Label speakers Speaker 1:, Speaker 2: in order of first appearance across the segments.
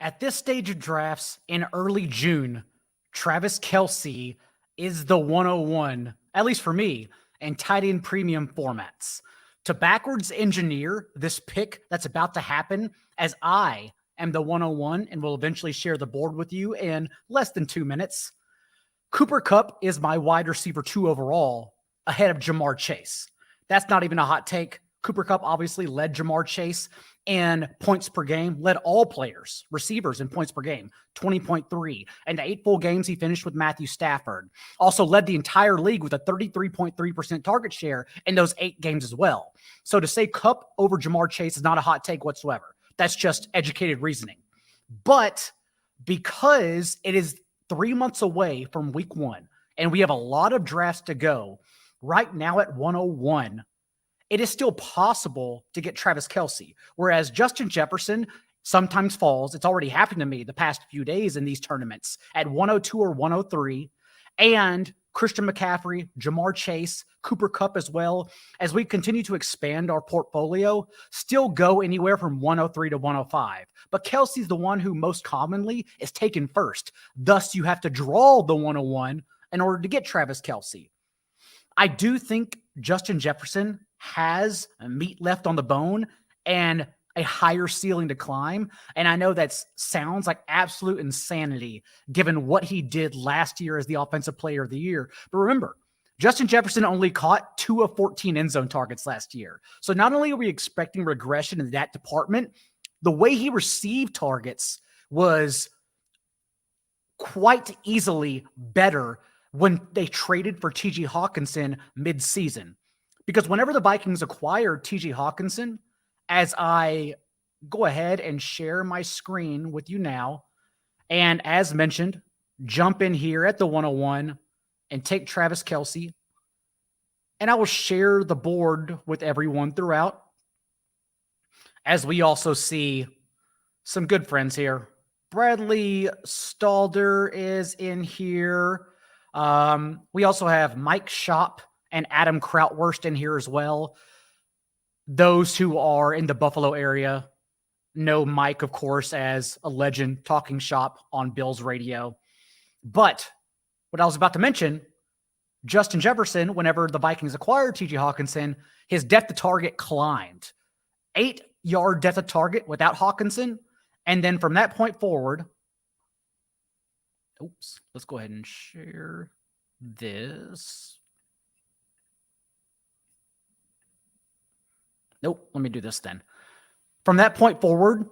Speaker 1: At this stage of drafts in early June, Travis Kelce is the 101, at least for me, in tight end premium formats. To backwards engineer this pick that's about to happen, as I am the 101 and will eventually share the board with you in less than 2 minutes, Cooper Kupp is my wide receiver 2 overall, ahead of Jamar Chase. That's not even a hot take. Cooper Kupp obviously led Jamar Chase in points per game, led all players, receivers in points per game, 20.3. And the 8 full games he finished with Matthew Stafford. Also led the entire league with a 33.3% target share in those 8 games as well. So to say Kupp over Jamar Chase is not a hot take whatsoever. That's just educated reasoning. But because it is 3 months away from week 1, and we have a lot of drafts to go, right now at 101, it is still possible to get Travis Kelce, whereas Justin Jefferson sometimes falls. It's already happened to me the past few days in these tournaments at 102 or 103, and Christian McCaffrey, Jamar Chase, Cooper Kupp as well, as we continue to expand our portfolio, still go anywhere from 103 to 105. But Kelce's the one who most commonly is taken first. Thus, you have to draw the 101 in order to get Travis Kelce. I do think Justin Jefferson has meat left on the bone and a higher ceiling to climb. And I know that sounds like absolute insanity given what he did last year as the offensive player of the year. But remember, Justin Jefferson only caught 2 of 14 end zone targets last year. So not only are we expecting regression in that department, the way he received targets was quite easily better when they traded for T.J. Hawkinson mid-season. Because whenever the Vikings acquired T.J. Hawkinson, as I go ahead and share my screen with you now, and as mentioned, jump in here at the 101 and take Travis Kelce, and I will share the board with everyone throughout, as we also see some good friends here. Bradley Stalder is in here. We also have Mike Schopp and Adam Krautwurst in here as well. Those who are in the Buffalo area know Mike, of course, as a legend talking shop on Bills radio. But what I was about to mention, Justin Jefferson, whenever the Vikings acquired T.J. Hawkinson, his depth of target climbed. 8-yard depth of target without Hawkinson. And then from that point forward, let's go ahead and share this. Nope, let me do this then. From that point forward,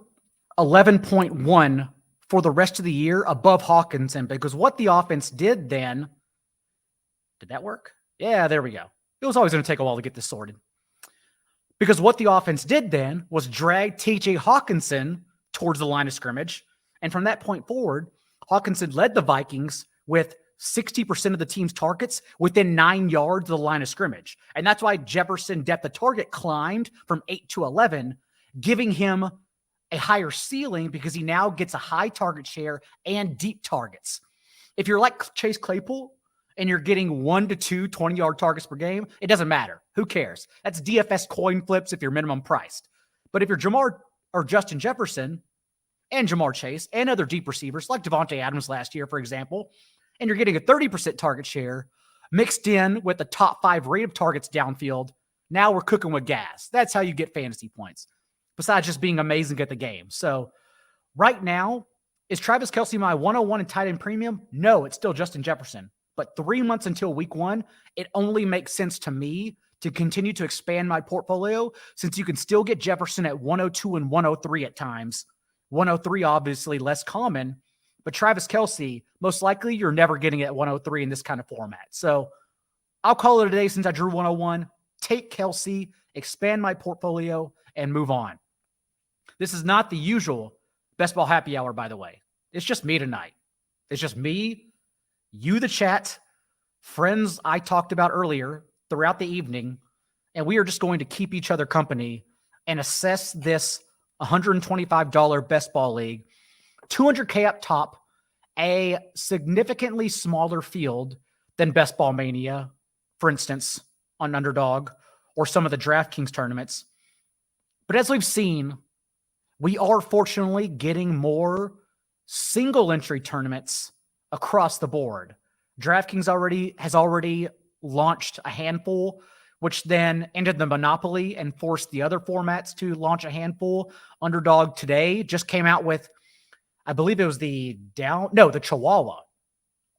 Speaker 1: 11.1 for the rest of the year above Hawkinson, because what the offense did then, did that work? Yeah, there we go. It was always going to take a while to get this sorted. Because what the offense did then was drag T.J. Hawkinson towards the line of scrimmage. And from that point forward, Hawkinson led the Vikings with 60% of the team's targets within 9 yards of the line of scrimmage. And that's why Jefferson depth of target climbed from 8 to 11, giving him a higher ceiling because he now gets a high target share and deep targets. If you're like Chase Claypool and you're getting 1 to 2 20-yard targets per game, it doesn't matter. Who cares? That's DFS coin flips if you're minimum priced. But if you're Jamar or Justin Jefferson and Jamar Chase and other deep receivers like Devontae Adams last year, for example, and you're getting a 30% target share mixed in with the top 5 rate of targets downfield, now we're cooking with gas. That's how you get fantasy points, besides just being amazing at the game. So right now, is Travis Kelce my 101 in tight end premium? No, it's still Justin Jefferson. But 3 months until week 1, it only makes sense to me to continue to expand my portfolio, since you can still get Jefferson at 102 and 103 at times. 103 obviously less common, but Travis Kelce, most likely you're never getting it at 103 in this kind of format. So I'll call it a day since I drew 101. Take Kelce, expand my portfolio, and move on. This is not the usual Best Ball Happy Hour, by the way. It's just me tonight. It's just me, you, the chat, friends I talked about earlier throughout the evening, and we are just going to keep each other company and assess this $125 Best Ball League. 200K up top, a significantly smaller field than Best Ball Mania, for instance, on Underdog or some of the DraftKings tournaments. But as we've seen, we are fortunately getting more single entry tournaments across the board. DraftKings has already launched a handful, which then ended the monopoly and forced the other formats to launch a handful. Underdog today just came out with, I believe it was the Chihuahua,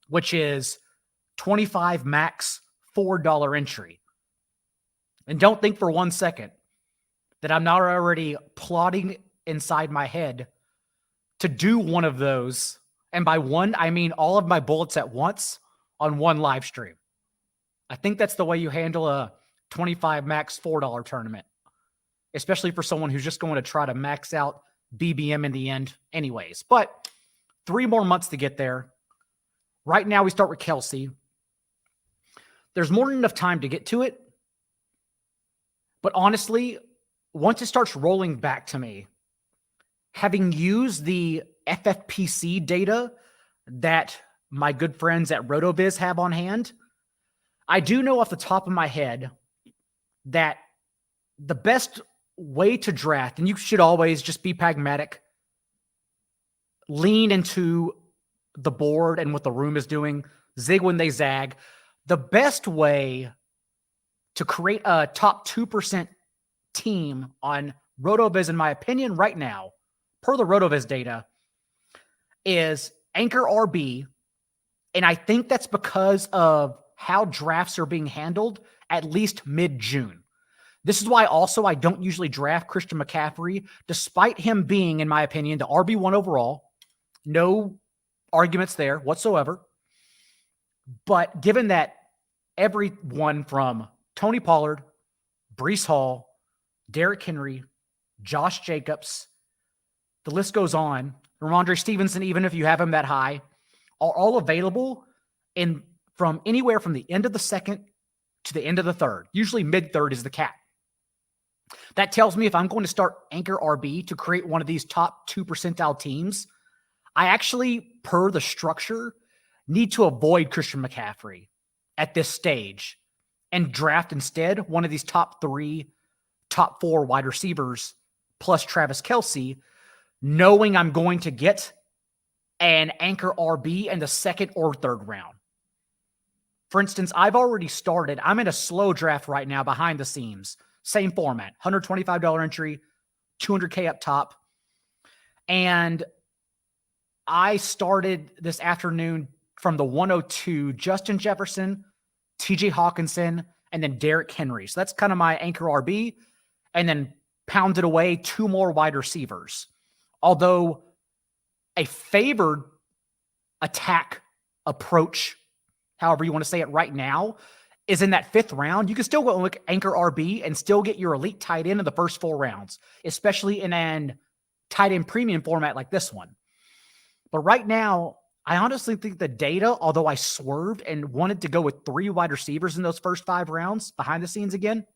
Speaker 1: which is 25 max $4 entry. And don't think for 1 second that I'm not already plotting inside my head to do one of those. And by one, I mean all of my bullets at once on one live stream. I think that's the way you handle a 25 max $4 tournament, especially for someone who's just going to try to max out BBM in the end anyways. But 3 more months to get there. Right now we start with Kelsey. There's more than enough time to get to it. But honestly, once it starts rolling back to me, having used the FFPC data that my good friends at RotoViz have on hand, I do know off the top of my head that the best way to draft, and you should always just be pragmatic, lean into the board and what the room is doing, zig when they zag. The best way to create a top 2% team on RotoViz, in my opinion, right now, per the RotoViz data, is Anchor RB. And I think that's because of how drafts are being handled, at least mid-June. This is why also I don't usually draft Christian McCaffrey, despite him being, in my opinion, the RB1 overall. No arguments there whatsoever. But given that everyone from Tony Pollard, Breece Hall, Derrick Henry, Josh Jacobs, the list goes on, Ramondre Stevenson, even if you have him that high, are all available from anywhere from the end of the second to the end of the third. Usually mid-third is the cap. That tells me if I'm going to start Anchor RB to create one of these top 2 percentile teams, I actually, per the structure, need to avoid Christian McCaffrey at this stage and draft instead one of these top 3, top 4 wide receivers plus Travis Kelce, knowing I'm going to get an Anchor RB in the second or third round. For instance, I've already started. I'm in a slow draft right now behind the scenes. Same format, $125 entry, $200K up top. And I started this afternoon from the 102, Justin Jefferson, TJ Hawkinson, and then Derrick Henry. So that's kind of my Anchor RB. And then pounded away 2 more wide receivers. Although a favored attack approach, however you want to say it right now, is in that 5th round. You can still go and look at Anchor RB and still get your elite tight end in the first 4 rounds, especially in an tight end premium format like this one. But right now, I honestly think the data, although I swerved and wanted to go with 3 wide receivers in those first 5 rounds behind the scenes again,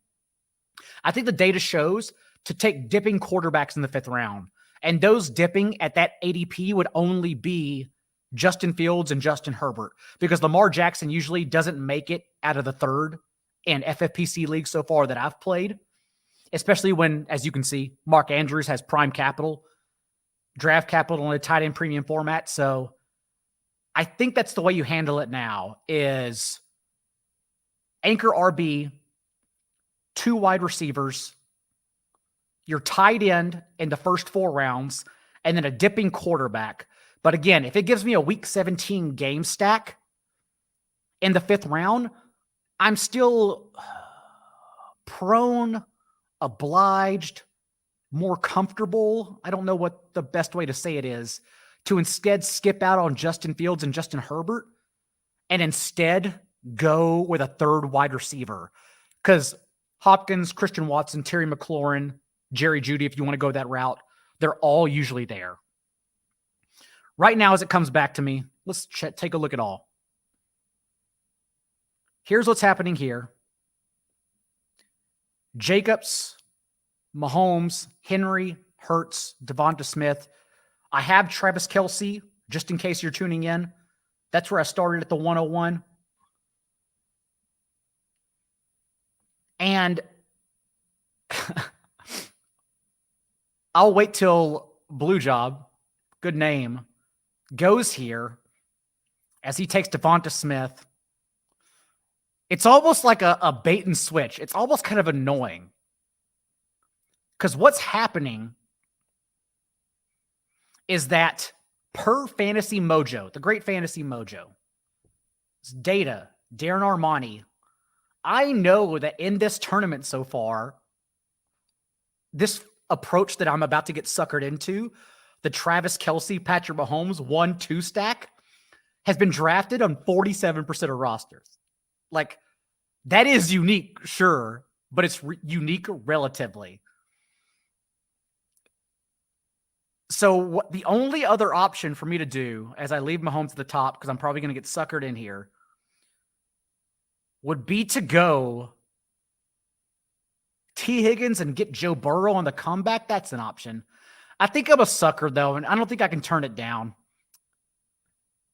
Speaker 1: I think the data shows to take dipping quarterbacks in the 5th round. And those dipping at that ADP would only be Justin Fields and Justin Herbert, because Lamar Jackson usually doesn't make it out of the 3rd in FFPC leagues so far that I've played, especially when, as you can see, Mark Andrews has prime capital, draft capital in a tight end premium format. So I think that's the way you handle it now is Anchor RB, 2 wide receivers, your tight end in the first 4 rounds, and then a dipping quarterback. But again, if it gives me a week 17 game stack in the 5th round, I'm still prone, obliged, more comfortable. I don't know what the best way to say it is, to instead skip out on Justin Fields and Justin Herbert and instead go with a 3rd wide receiver. Because Hopkins, Christian Watson, Terry McLaurin, Jerry Jeudy, if you want to go that route, they're all usually there. Right now, as it comes back to me, let's take a look at all. Here's what's happening here. Jacobs, Mahomes, Henry, Hurts, Devonta Smith. I have Travis Kelce, just in case you're tuning in. That's where I started at the 101. And I'll wait till Blue Job, good name, goes here as he takes Devonta Smith. It's almost like a bait and switch. It's almost kind of annoying. Because what's happening is that per Fantasy Mojo, the great Fantasy Mojo, data, Darren Armani, I know that in this tournament so far, this approach that I'm about to get suckered into, the Travis Kelce, Patrick Mahomes 1-2 stack, has been drafted on 47% of rosters. Like, that is unique, sure, but it's unique relatively. So the only other option for me to do as I leave Mahomes at the top, because I'm probably going to get suckered in here, would be to go T. Higgins and get Joe Burrow on the comeback. That's an option. I think I'm a sucker, though, and I don't think I can turn it down.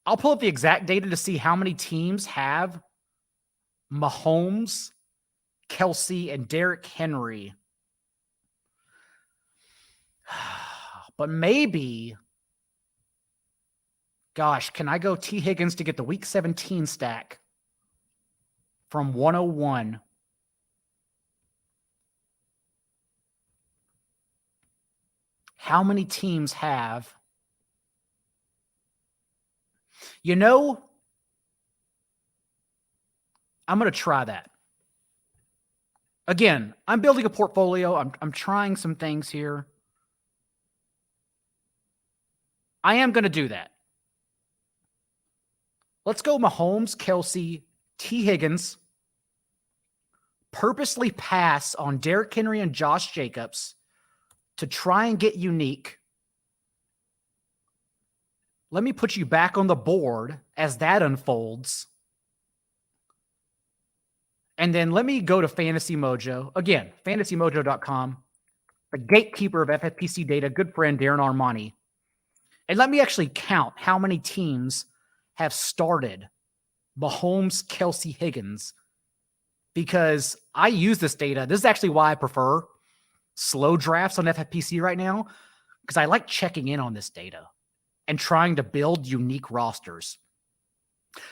Speaker 1: I'll pull up the exact data to see how many teams have Mahomes, Kelce, and Derrick Henry. But maybe, gosh, can I go T. Higgins to get the Week 17 stack from 101? How many teams have? You know, I'm going to try that. Again, I'm building a portfolio. I'm trying some things here. I am going to do that. Let's go Mahomes, Kelce, T. Higgins. Purposely pass on Derrick Henry and Josh Jacobs to try and get unique. Let me put you back on the board as that unfolds. And then let me go to Fantasy Mojo. Again, fantasymojo.com, the gatekeeper of FFPC data, good friend Darren Armani. And let me actually count how many teams have started Mahomes, Kelce, Higgins, because I use this data. This is actually why I prefer slow drafts on FFPC right now, because I like checking in on this data and trying to build unique rosters.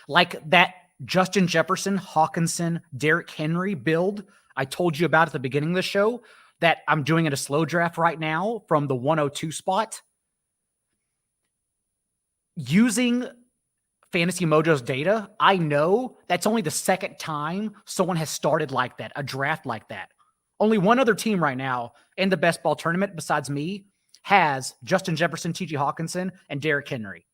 Speaker 1: Like that Justin Jefferson, Hawkinson, Derrick Henry build I told you about at the beginning of the show that I'm doing in a slow draft right now from the 102 spot. Using Fantasy Mojo's data, I know that's only the second time someone has started like that, a draft like that. Only one other team right now in the best ball tournament besides me has Justin Jefferson, T.J. Hawkinson, and Derrick Henry.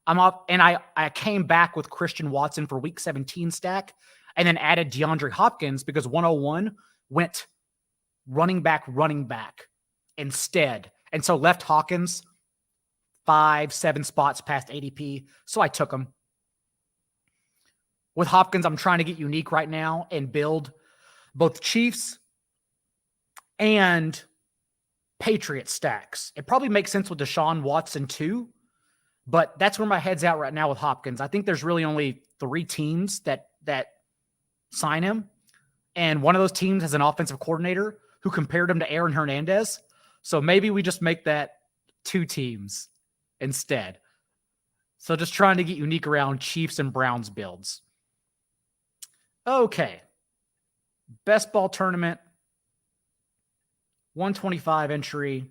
Speaker 1: I'm up, and I came back with Christian Watson for Week 17 stack, and then added DeAndre Hopkins because 101 went running back instead, and so left Hawkins 5-7 spots past ADP, so I took him. With Hopkins, I'm trying to get unique right now and build both Chiefs and Patriots stacks. It probably makes sense with Deshaun Watson too, but that's where my head's at right now with Hopkins. I think there's really only 3 teams that sign him, and one of those teams has an offensive coordinator who compared him to Aaron Hernandez, so maybe we just make that 2 teams instead. So just trying to get unique around Chiefs and Browns builds. Okay. Best ball tournament. 125 entry.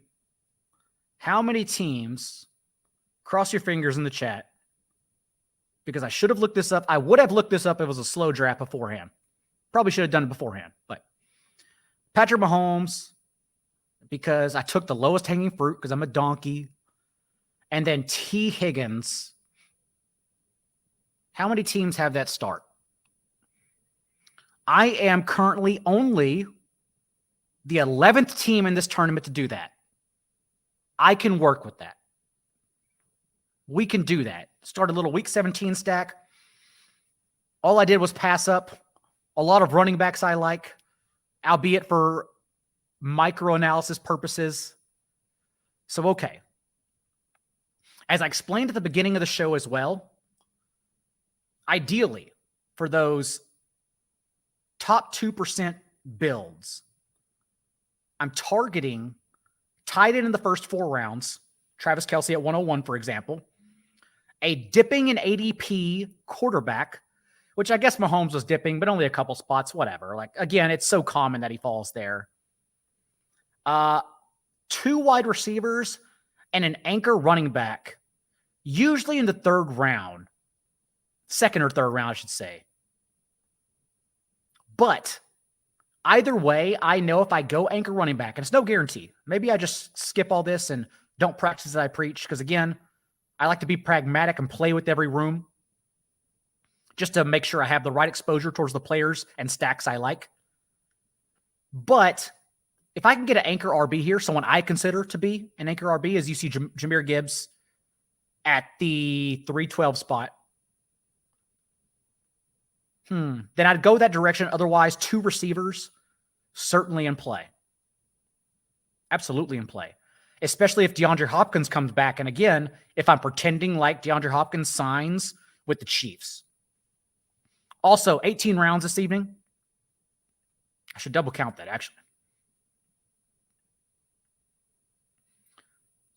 Speaker 1: How many teams? Cross your fingers in the chat. Because I should have looked this up. I would have looked this up if it was a slow draft beforehand. Probably should have done it beforehand. But Patrick Mahomes, because I took the lowest hanging fruit because I'm a donkey. And then T. Higgins. How many teams have that start? I am currently only the 11th team in this tournament to do that. I can work with that. We can do that. Start a little Week 17 stack. All I did was pass up a lot of running backs I like, albeit for micro-analysis purposes. So, okay. As I explained at the beginning of the show as well, ideally, for those top 2% builds, I'm targeting tight end in the first 4 rounds, Travis Kelce at 101, for example, a dipping in ADP quarterback, which I guess Mahomes was dipping, but only a couple spots, whatever. Like, again, it's so common that he falls there. 2 wide receivers and an anchor running back, usually in the third round, second or third round, I should say. But either way, I know if I go anchor running back, and it's no guarantee. Maybe I just skip all this and don't practice as I preach, because again, I like to be pragmatic and play with every room just to make sure I have the right exposure towards the players and stacks I like. But if I can get an anchor RB here, someone I consider to be an anchor RB, as you see Jahmyr Gibbs at the 312 spot, then I'd go that direction. Otherwise, 2 receivers, certainly in play. Absolutely in play. Especially if DeAndre Hopkins comes back. And again, if I'm pretending like DeAndre Hopkins signs with the Chiefs. Also, 18 rounds this evening. I should double count that, actually.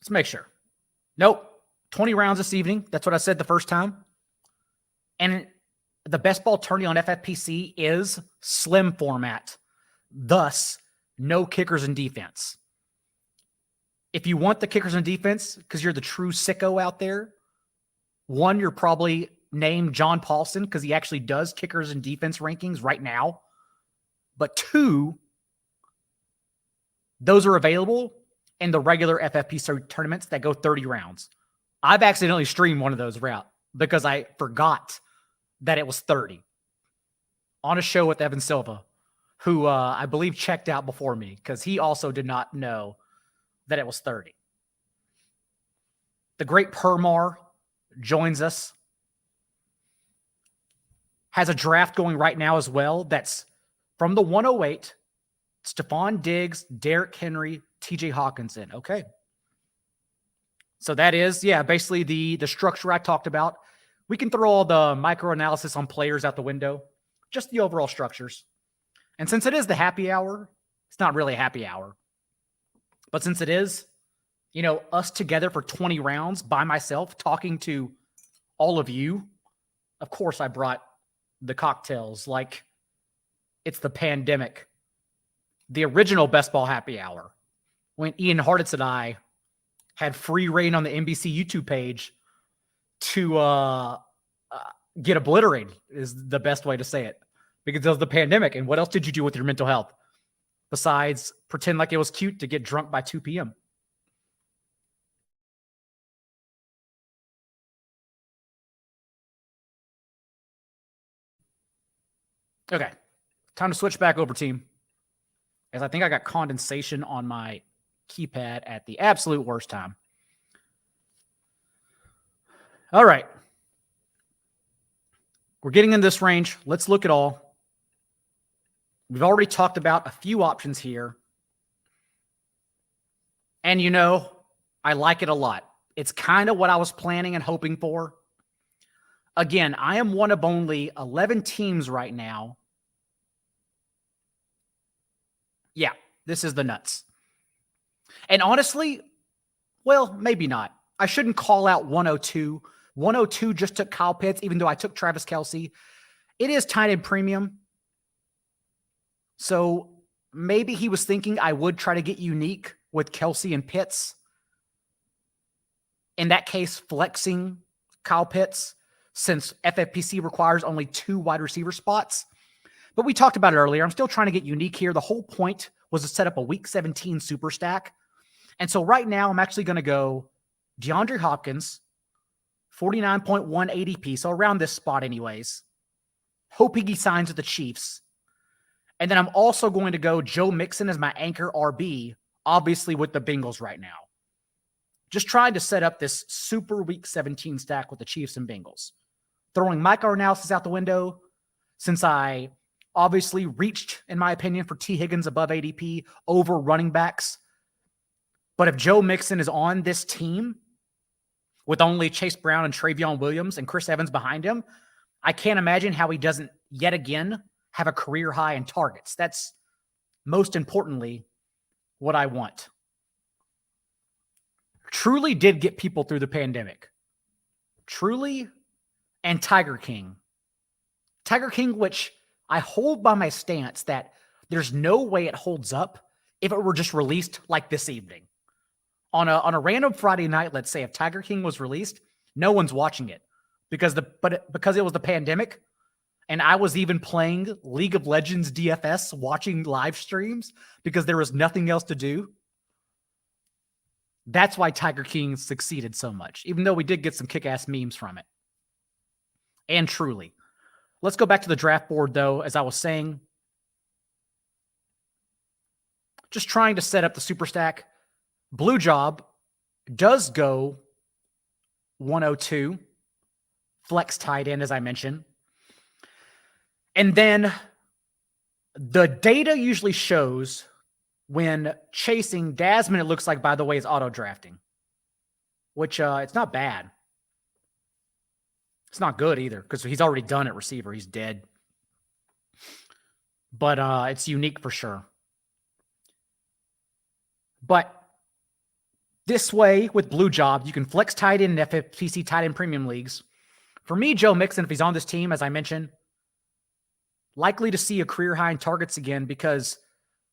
Speaker 1: Let's make sure. Nope. 20 rounds this evening. That's what I said the first time. And the best ball tourney on FFPC is slim format. Thus, no kickers in defense. If you want the kickers in defense, because you're the true sicko out there, one, you're probably named John Paulson, because he actually does kickers and defense rankings right now. But 2, those are available in the regular FFPC tournaments that go 30 rounds. I've accidentally streamed one of those route because I forgot that it was 30 on a show with Evan Silva, who I believe checked out before me because he also did not know that it was 30. The great Permar joins us. Has a draft going right now as well. That's from the 108, Stephon Diggs, Derrick Henry, TJ Hawkinson. Okay. So that is, basically the structure I talked about. We can throw all the micro-analysis on players out the window, just the overall structures. And since it is the happy hour, it's not really a happy hour. But since it is, us together for 20 rounds by myself, talking to all of you, of course I brought the cocktails like it's the pandemic. The original Best Ball Happy Hour, when Ian Hartitz and I had free reign on the NBC YouTube page to get obliterated, is the best way to say it, because it was the pandemic. And what else did you do with your mental health besides pretend like it was cute to get drunk by 2 p.m.? Okay, time to switch back over, team, as I think I got condensation on my keypad at the absolute worst time. All right. We're getting in this range. Let's look at all. We've already talked about a few options here. And I like it a lot. It's kind of what I was planning and hoping for. Again, I am one of only 11 teams right now. Yeah, this is the nuts. And honestly, well, maybe not. I shouldn't call out 102. 102 just took Kyle Pitts, even though I took Travis Kelce. It is tight end premium. So maybe he was thinking I would try to get unique with Kelce and Pitts. In that case, flexing Kyle Pitts, since FFPC requires only 2 wide receiver spots. But we talked about it earlier. I'm still trying to get unique here. The whole point was to set up a Week 17 super stack. And so right now, I'm actually going to go DeAndre Hopkins, 49.1 ADP, so around this spot anyways. Hoping he signs with the Chiefs. And then I'm also going to go Joe Mixon as my anchor RB, obviously with the Bengals right now. Just trying to set up this super Week 17 stack with the Chiefs and Bengals. Throwing micro analysis out the window, since I obviously reached, in my opinion, for T. Higgins above ADP over running backs. But if Joe Mixon is on this team with only Chase Brown and Travion Williams and Chris Evans behind him, I can't imagine how he doesn't yet again have a career high in targets. That's most importantly what I want. Truly did get people through the pandemic. Truly, and Tiger King. Tiger King, which I hold by my stance that there's no way it holds up if it were just released like this evening. On a random Friday night, let's say, if Tiger King was released, no one's watching it because it was the pandemic, and I was even playing League of Legends DFS, watching live streams because there was nothing else to do. That's why Tiger King succeeded so much, even though we did get some kick-ass memes from it. And truly. Let's go back to the draft board, though, as I was saying. Just trying to set up the super stack. Blue Job does go 102. Flex tight end, as I mentioned. And then the data usually shows when chasing Dasman, it looks like, by the way, is auto-drafting. Which, it's not bad. It's not good either, because he's already done at receiver. He's dead. But it's unique for sure. But this way, with Blue Job, you can flex tight end in FFPC tight end premium leagues. For me, Joe Mixon, if he's on this team, as I mentioned, likely to see a career high in targets again, because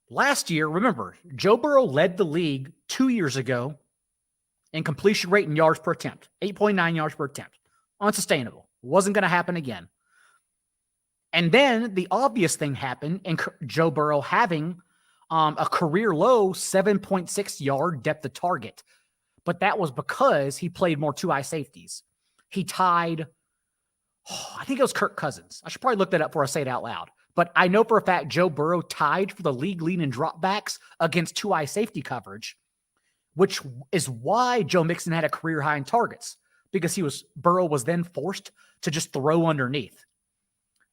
Speaker 1: last year, remember, Joe Burrow led the league 2 years ago in completion rate and yards per attempt, 8.9 yards per attempt. Unsustainable. Wasn't going to happen again. And then the obvious thing happened in Joe Burrow having a career low 7.6 yard depth of target. But that was because he played more two-eye safeties. He tied, I think it was Kirk Cousins. I should probably look that up before I say it out loud. But I know for a fact Joe Burrow tied for the league lead in dropbacks against two-eye safety coverage, which is why Joe Mixon had a career high in targets. Because Burrow was then forced to just throw underneath.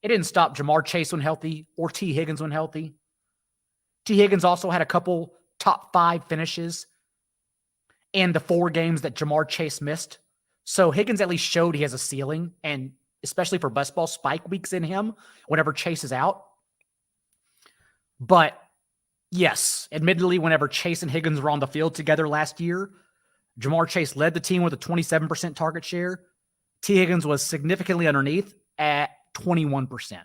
Speaker 1: It didn't stop Jamar Chase when healthy or T. Higgins when healthy. T. Higgins also had a couple top 5 finishes in the 4 games that Jamar Chase missed. So Higgins at least showed he has a ceiling, and especially for best ball spike weeks in him whenever Chase is out. But yes, admittedly, whenever Chase and Higgins were on the field together last year, Jamar Chase led the team with a 27% target share. T. Higgins was significantly underneath at 21%.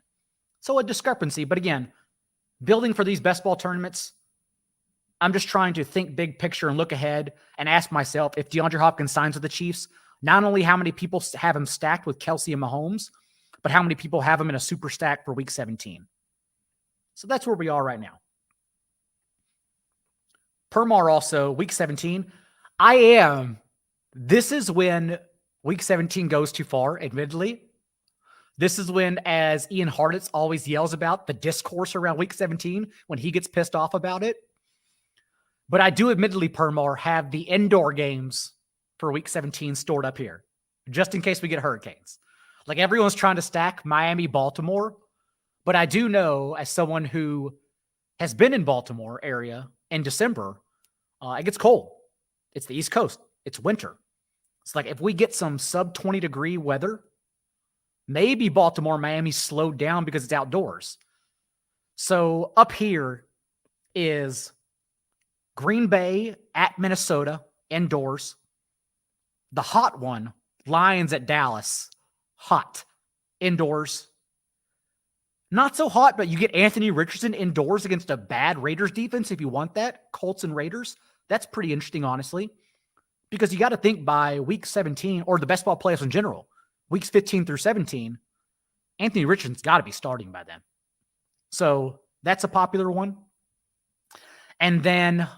Speaker 1: So a discrepancy. But again, building for these best ball tournaments, I'm just trying to think big picture and look ahead and ask myself, if DeAndre Hopkins signs with the Chiefs, not only how many people have him stacked with Kelsey and Mahomes, but how many people have him in a super stack for week 17. So that's where we are right now. Permar also, week 17. This is when week 17 goes too far, admittedly. This is when, as Ian Hartitz always yells about, the discourse around week 17, when he gets pissed off about it. But I do admittedly, Permar, have the indoor games for week 17 stored up here, just in case we get hurricanes. Like, everyone's trying to stack Miami, Baltimore. But I do know, as someone who has been in Baltimore area in December, it gets cold. It's the East Coast. It's winter. It's like, if we get some sub 20 degree weather, maybe Baltimore, Miami slowed down because it's outdoors. So up here is Green Bay at Minnesota, indoors. The hot one, Lions at Dallas, hot, indoors. Not so hot, but you get Anthony Richardson indoors against a bad Raiders defense if you want that. Colts and Raiders. That's pretty interesting, honestly, because you got to think by week 17, or the best ball playoffs in general, weeks 15 through 17, Anthony Richardson's got to be starting by then. So that's a popular one. And then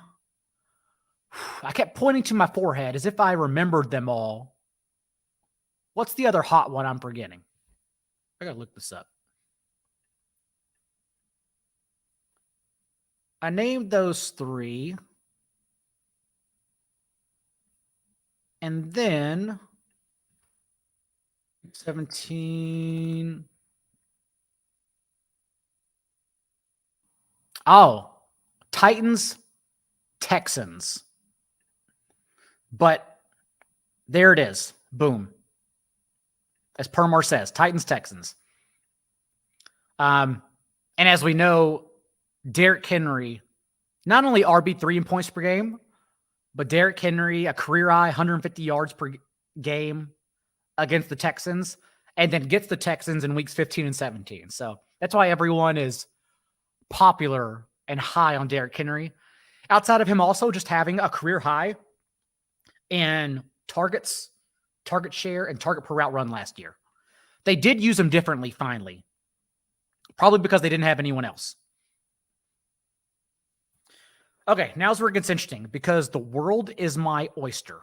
Speaker 1: I kept pointing to my forehead as if I remembered them all. What's the other hot one I'm forgetting? I got to look this up. I named those 3. And then 17. Oh, Titans, Texans. But there it is. Boom. As Permar says, Titans, Texans. And as we know, Derrick Henry, not only RB3 in points per game, but Derrick Henry, a career high, 150 yards per game against the Texans and then gets the Texans in weeks 15 and 17. So that's why everyone is popular and high on Derrick Henry. Outside of him also just having a career high in targets, target share, and target per route run last year. They did use him differently finally, probably because they didn't have anyone else. Okay, now's where it gets interesting because the world is my oyster.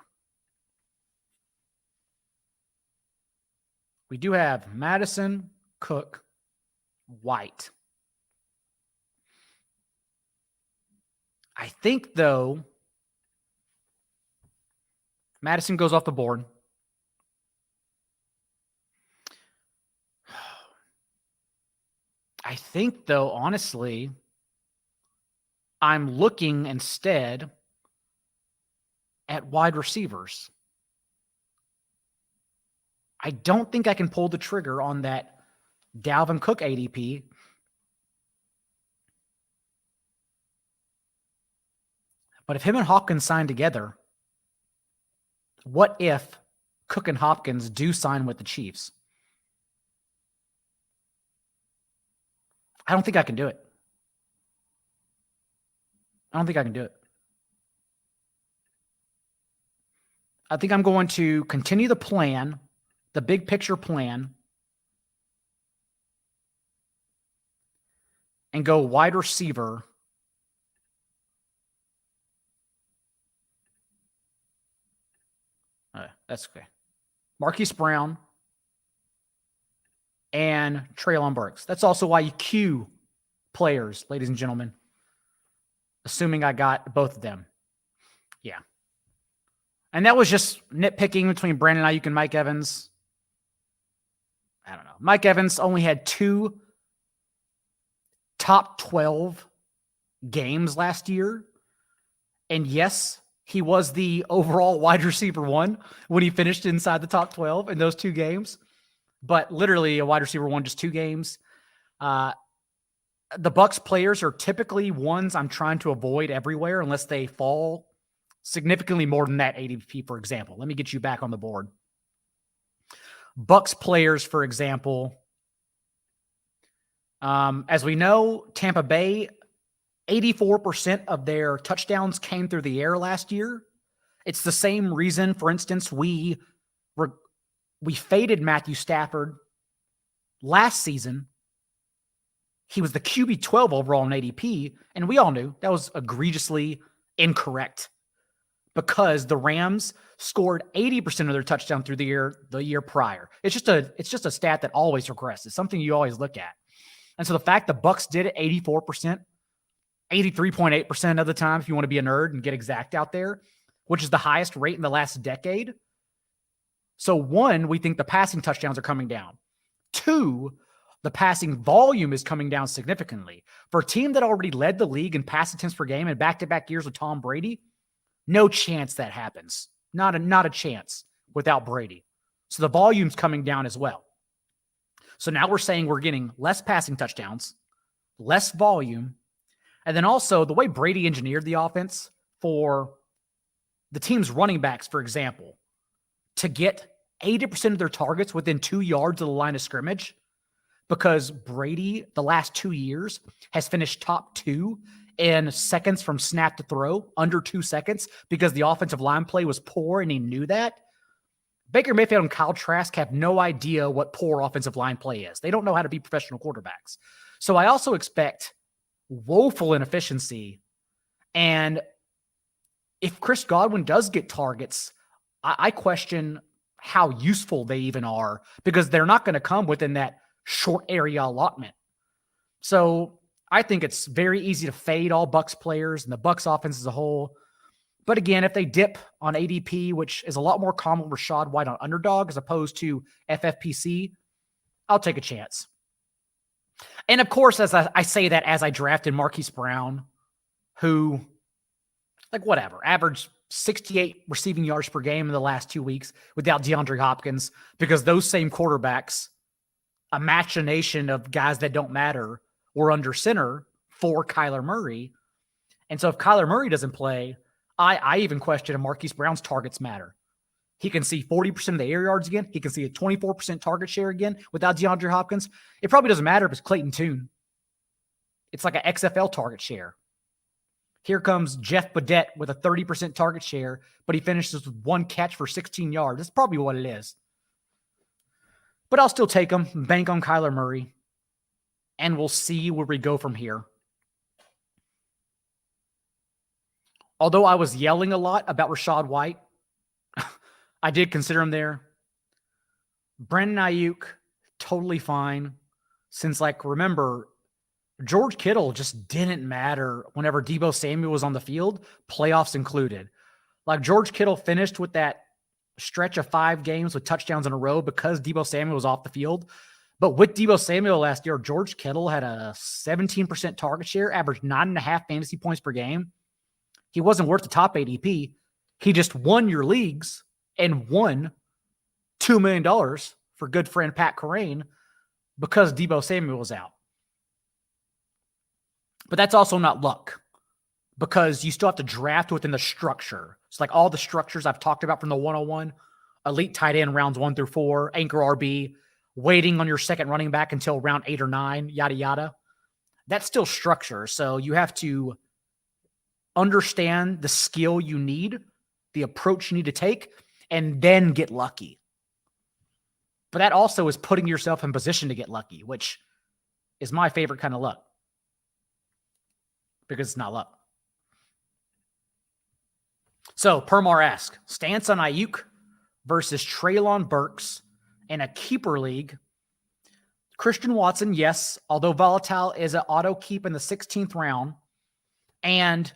Speaker 1: We do have Madison, Cook, White. I think, though, Madison goes off the board. I think, though, honestly, I'm looking instead at wide receivers. I don't think I can pull the trigger on that Dalvin Cook ADP. But if him and Hopkins sign together, what if Cook and Hopkins do sign with the Chiefs? I don't think I can do it. I don't think I can do it. I think I'm going to continue the plan, the big picture plan, and go wide receiver. That's okay. Marquise Brown and Treylon Burks. That's also why you queue players, ladies and gentlemen. Assuming I got both of them. Yeah. And that was just nitpicking between Brandon Ayuk and Mike Evans. I don't know. Mike Evans only had 2 top 12 games last year. And yes, he was the overall wide receiver 1 when he finished inside the top 12 in those 2 games. But literally a wide receiver 1, just 2 games. The Bucs players are typically ones I'm trying to avoid everywhere unless they fall significantly more than that ADP, for example. Let me get you back on the board. Bucs players, for example, as we know, Tampa Bay, 84% of their touchdowns came through the air last year. It's the same reason, for instance, we faded Matthew Stafford last season. He was the QB 12 overall in ADP, and we all knew that was egregiously incorrect because the Rams scored 80% of their touchdown through the year prior. It's just a stat that always regresses. It's something you always look at. And so the fact the Bucs did it 84%, 83.8% of the time, if you want to be a nerd and get exact out there, which is the highest rate in the last decade. So 1, we think the passing touchdowns are coming down. 2, the passing volume is coming down significantly. For a team that already led the league in pass attempts per game in back-to-back years with Tom Brady, no chance that happens. Not a chance without Brady. So the volume's coming down as well. So now we're saying we're getting less passing touchdowns, less volume, and then also the way Brady engineered the offense for the team's running backs, for example, to get 80% of their targets within 2 yards of the line of scrimmage, because Brady, the last 2 years, has finished top 2 in seconds from snap to throw, under 2 seconds, because the offensive line play was poor and he knew that. Baker Mayfield and Kyle Trask have no idea what poor offensive line play is. They don't know how to be professional quarterbacks. So I also expect woeful inefficiency. And if Chris Godwin does get targets, I question how useful they even are, because they're not going to come within that short area allotment. So I think it's very easy to fade all Bucs players and the Bucs offense as a whole. But again, if they dip on ADP, which is a lot more common with Rashad White on underdog as opposed to FFPC, I'll take a chance. And of course, as I say that as I drafted Marquise Brown, who, averaged 68 receiving yards per game in the last 2 weeks without DeAndre Hopkins, because those same quarterbacks, a machination of guys that don't matter, were under center for Kyler Murray. And so if Kyler Murray doesn't play, I even question if Marquise Brown's targets matter. He can see 40% of the air yards again. He can see a 24% target share again without DeAndre Hopkins. It probably doesn't matter if it's Clayton Tune. It's like an XFL target share. Here comes Jeff Badette with a 30% target share, but he finishes with 1 catch for 16 yards. That's probably what it is. But I'll still take him, bank on Kyler Murray, and we'll see where we go from here. Although I was yelling a lot about Rachaad White, I did consider him there. Brandon Ayuk, totally fine. Since, remember, George Kittle just didn't matter whenever Deebo Samuel was on the field, playoffs included. George Kittle finished with that stretch of 5 games with touchdowns in a row because Deebo Samuel was off the field. But with Deebo Samuel last year, George Kittle had a 17% target share, averaged 9.5 fantasy points per game. He wasn't worth the top ADP. He just won your leagues and won $2 million for good friend Pat Kerrane because Deebo Samuel was out. But that's also not luck because you still have to draft within the structure. It's like all the structures I've talked about from the 101, elite tight end rounds 1 through 4, anchor RB, waiting on your second running back until round 8 or 9, yada, yada. That's still structure. So you have to understand the skill you need, the approach you need to take, and then get lucky. But that also is putting yourself in position to get lucky, which is my favorite kind of luck. Because it's not luck. So, Permar asks, stance on Ayuk versus Treylon Burks in a keeper league. Christian Watson, yes, although volatile, is an auto keep in the 16th round. And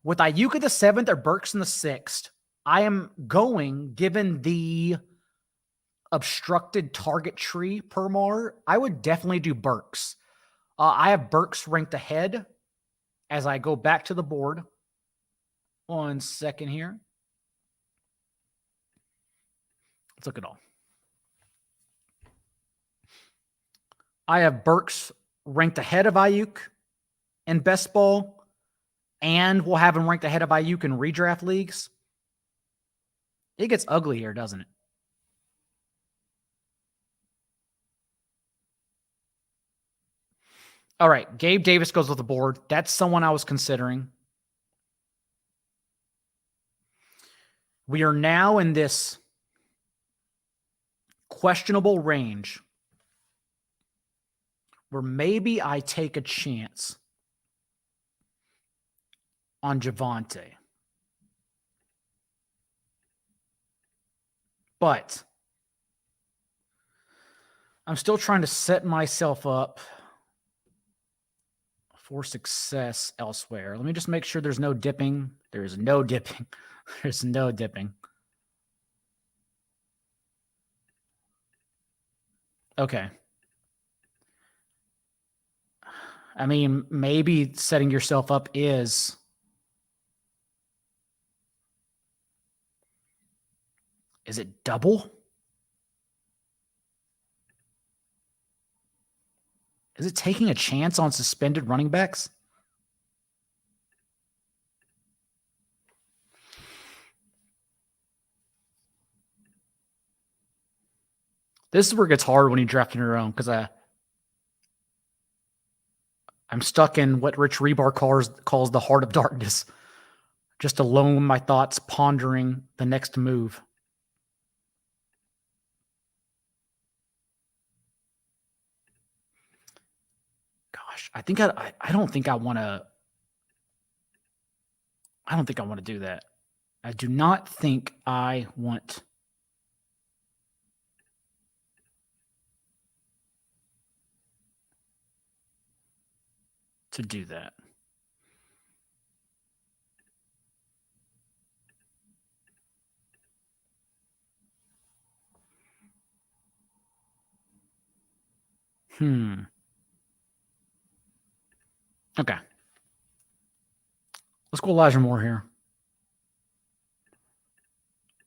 Speaker 1: with Ayuk at the 7th or Burks in the 6th, I am going, given the obstructed target tree, Permar, I would definitely do Burks. I have Burks ranked ahead as I go back to the board. 1 second here. Let's look at all. I have Burks ranked ahead of Ayuk in best ball, and we'll have him ranked ahead of Ayuk in redraft leagues. It gets ugly here, doesn't it? All right, Gabe Davis goes with the board. That's someone I was considering. We are now in this questionable range where maybe I take a chance on Javonte. But I'm still trying to set myself up for success elsewhere. Let me just make sure there's no dipping. There's no dipping. There's no dipping. Okay. I mean, maybe setting yourself up is it double? Is it taking a chance on suspended running backs? This is where it gets hard when you draft on your own because I'm stuck in what Rich Rebar calls the heart of darkness. Just alone with my thoughts, pondering the next move. Gosh, I don't think I want to. I don't think I want to do that. I do not think I want to do that. Okay. Let's go Elijah Moore here.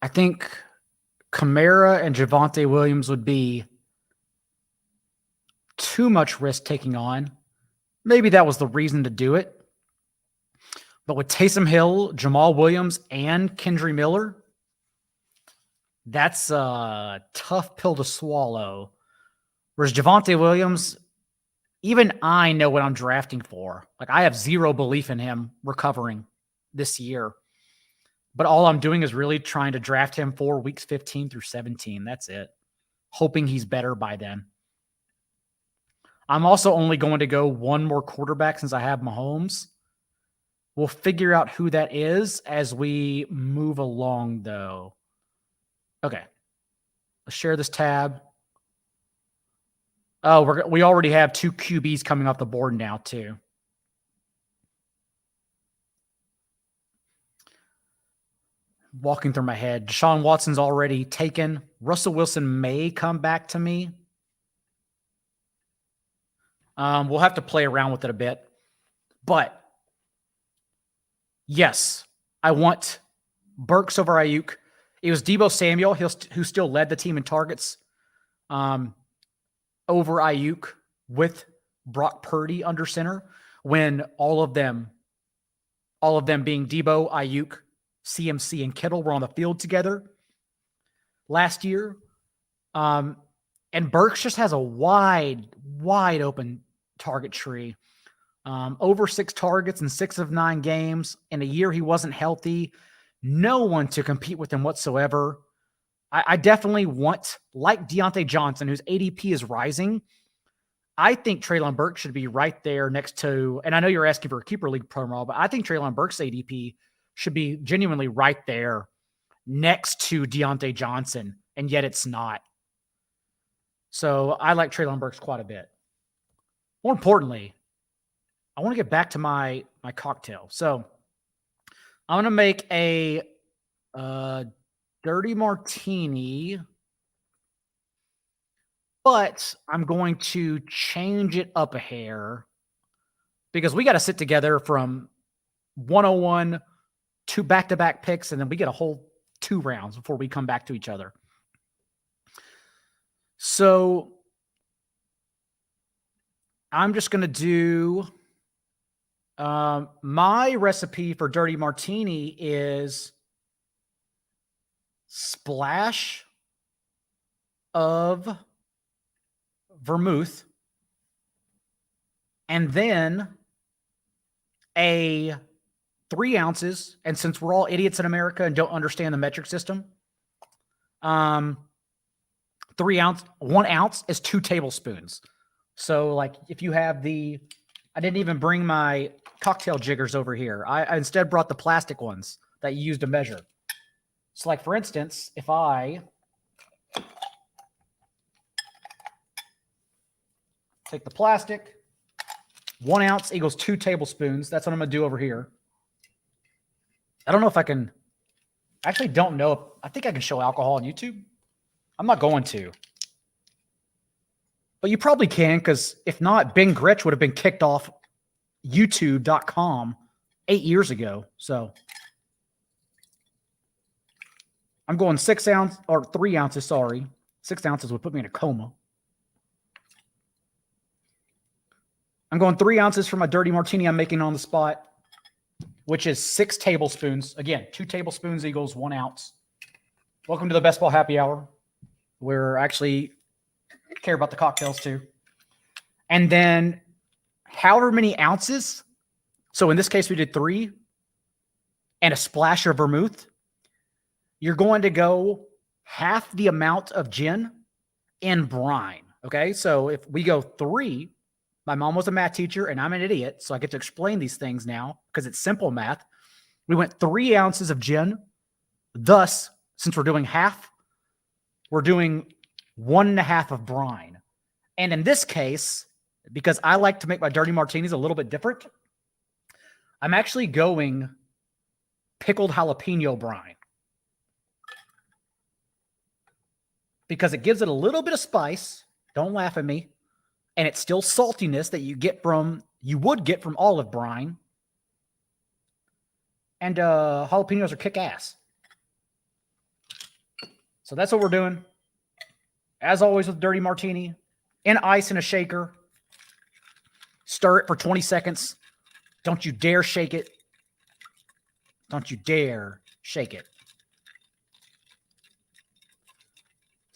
Speaker 1: I think Kamara and Javonte Williams would be too much risk taking on. Maybe that was the reason to do it. But with Taysom Hill, Jamal Williams, and Kendry Miller, That's a tough pill to swallow. Whereas Javonte Williams, even I know what I'm drafting for. Like, I have zero belief in him recovering this year. But all I'm doing is really trying to draft him for weeks 15 through 17. That's it. Hoping he's better by then. I'm also only going to go one more quarterback since I have Mahomes. We'll figure out who that is as we move along, though. Okay. Let's share this tab. Oh, we already have 2 QBs coming off the board now, too. Walking through my head. Deshaun Watson's already taken. Russell Wilson may come back to me. We'll have to play around with it a bit. But, yes, I want Burks over Ayuk. It was Deebo Samuel who still led the team in targets over Ayuk with Brock Purdy under center when all of them being Deebo, Ayuk, CMC, and Kittle were on the field together last year. And Burks just has a wide open target tree. Over 6 targets in 6 of 9 games. In a year he wasn't healthy. No one to compete with him whatsoever. I definitely want, like Deontay Johnson, whose ADP is rising, I think Treylon Burks should be right there next to, and I know you're asking for a keeper league promo, but I think Treylon Burks' ADP should be genuinely right there next to Deontay Johnson, and yet it's not. So I like Treylon Burks quite a bit. More importantly, I want to get back to my cocktail. So I'm going to make a dirty martini, but I'm going to change it up a hair because we got to sit together from 101 to back-to-back picks, and then we get a whole 2 rounds before we come back to each other. So I'm just going to do my recipe for dirty martini is splash of vermouth and then a 3 ounces. And since we're all idiots in America and don't understand the metric system, 1 ounce is 2 tablespoons. So like if you have I didn't even bring my cocktail jiggers over here. I instead brought the plastic ones that you use to measure. So like for instance, if I take the plastic, 1 ounce equals 2 tablespoons. That's what I'm going to do over here. I don't know if I can, I actually don't know. I think I can show alcohol on YouTube. I'm not going to. But you probably can, because if not, Ben Gretch would have been kicked off YouTube.com 8 years ago. So I'm going 6 ounces, or 3 ounces, sorry. 6 ounces would put me in a coma. I'm going 3 ounces for my dirty martini I'm making on the spot, which is 6 tablespoons. Again, 2 tablespoons equals 1 ounce. Welcome to the Best Ball Happy Hour. We're actually care about the cocktails too. And then however many ounces, so in this case we did 3, and a splash of vermouth, you're going to go half the amount of gin in brine. Okay, so if we go 3, my mom was a math teacher and I'm an idiot, so I get to explain these things now because it's simple math. We went 3 ounces of gin. Thus, since we're doing half, we're doing 1.5 of brine. And in this case, because I like to make my dirty martinis a little bit different, I'm actually going pickled jalapeno brine, because it gives it a little bit of spice. Don't laugh at me. And it's still saltiness that you would get from olive brine. And jalapenos are kick ass. So that's what we're doing. As always with dirty martini, in ice in a shaker. Stir it for 20 seconds. Don't you dare shake it. Don't you dare shake it.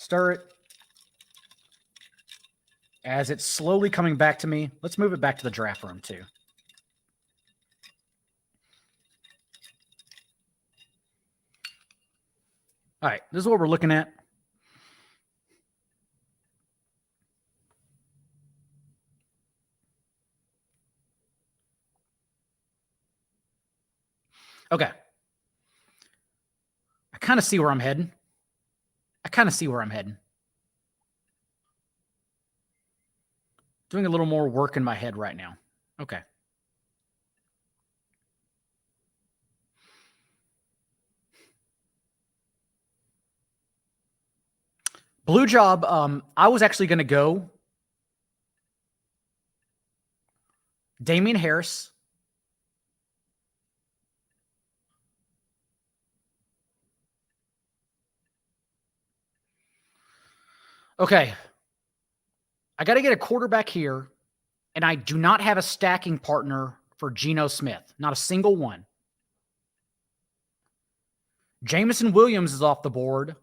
Speaker 1: Stir it. As it's slowly coming back to me, let's move it back to the draft room too. All right, this is what we're looking at. Okay. I kind of see where I'm heading. Doing a little more work in my head right now. Okay. Blue job, I was actually going to go Damian Harris. Okay. I got to get a quarterback here, and I do not have a stacking partner for Geno Smith. Not a single one. Jameson Williams is off the board,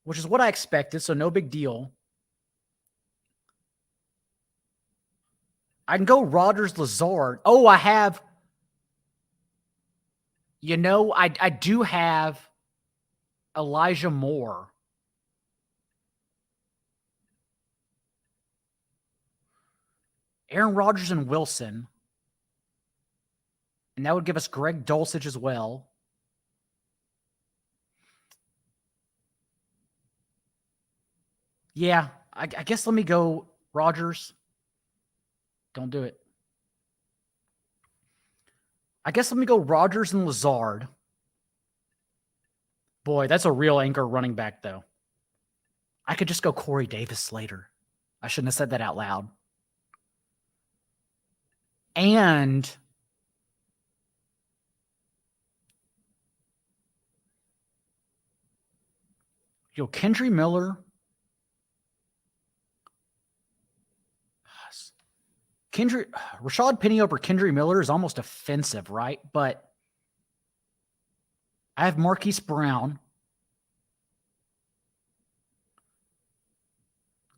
Speaker 1: which is what I expected, so no big deal. I can go Rodgers Lazard. Oh, I have, I do have Elijah Moore. Aaron Rodgers and Wilson. And that would give us Greg Dulcich as well. Yeah, I guess let me go Rodgers. Don't do it. I guess let me go Rodgers and Lazard. Boy, that's a real anchor running back, though. I could just go Corey Davis later. I shouldn't have said that out loud. And Kendry Miller. Rashad Penny over Kendry Miller is almost offensive, right? But I have Marquise Brown,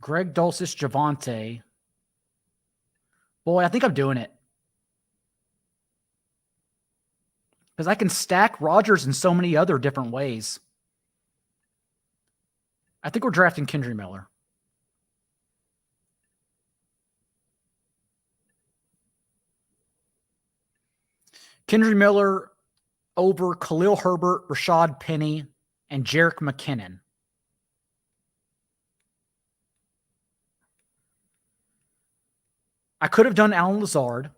Speaker 1: Greg Dulcich, Javonte. Boy, I think I'm doing it. Because I can stack Rodgers in so many other different ways. I think we're drafting Kendry Miller. Kendry Miller over Khalil Herbert, Rashad Penny, and Jerick McKinnon. I could have done Allen Lazard,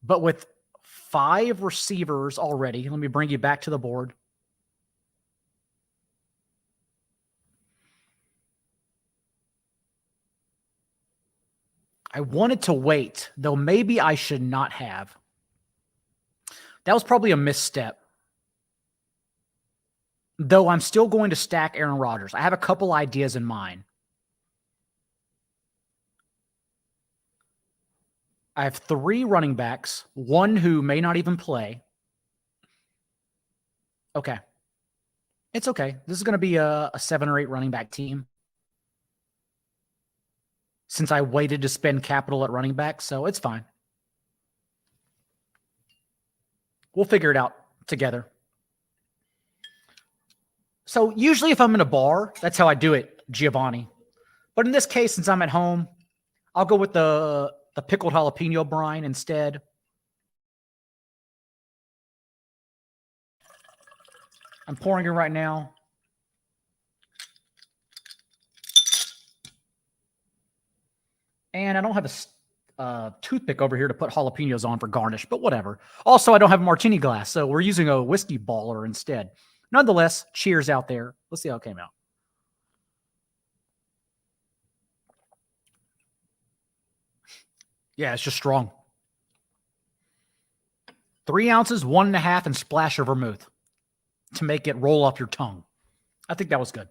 Speaker 1: but with 5 receivers already, let me bring you back to the board. I wanted to wait, though maybe I should not have. That was probably a misstep. Though I'm still going to stack Aaron Rodgers. I have a couple ideas in mind. I have 3 running backs, 1 who may not even play. Okay. It's okay. This is going to be a 7 or 8 running back team. Since I waited to spend capital at running back, so it's fine. We'll figure it out together. So usually if I'm in a bar, that's how I do it, Giovanni. But in this case, since I'm at home, I'll go with the pickled jalapeno brine instead. I'm pouring it right now. And I don't have a toothpick over here to put jalapenos on for garnish, but whatever. Also, I don't have a martini glass, so we're using a whiskey baller instead. Nonetheless, cheers out there. Let's see how it came out. Yeah, it's just strong. 3 ounces, 1.5, and splash of vermouth to make it roll off your tongue. I think that was good.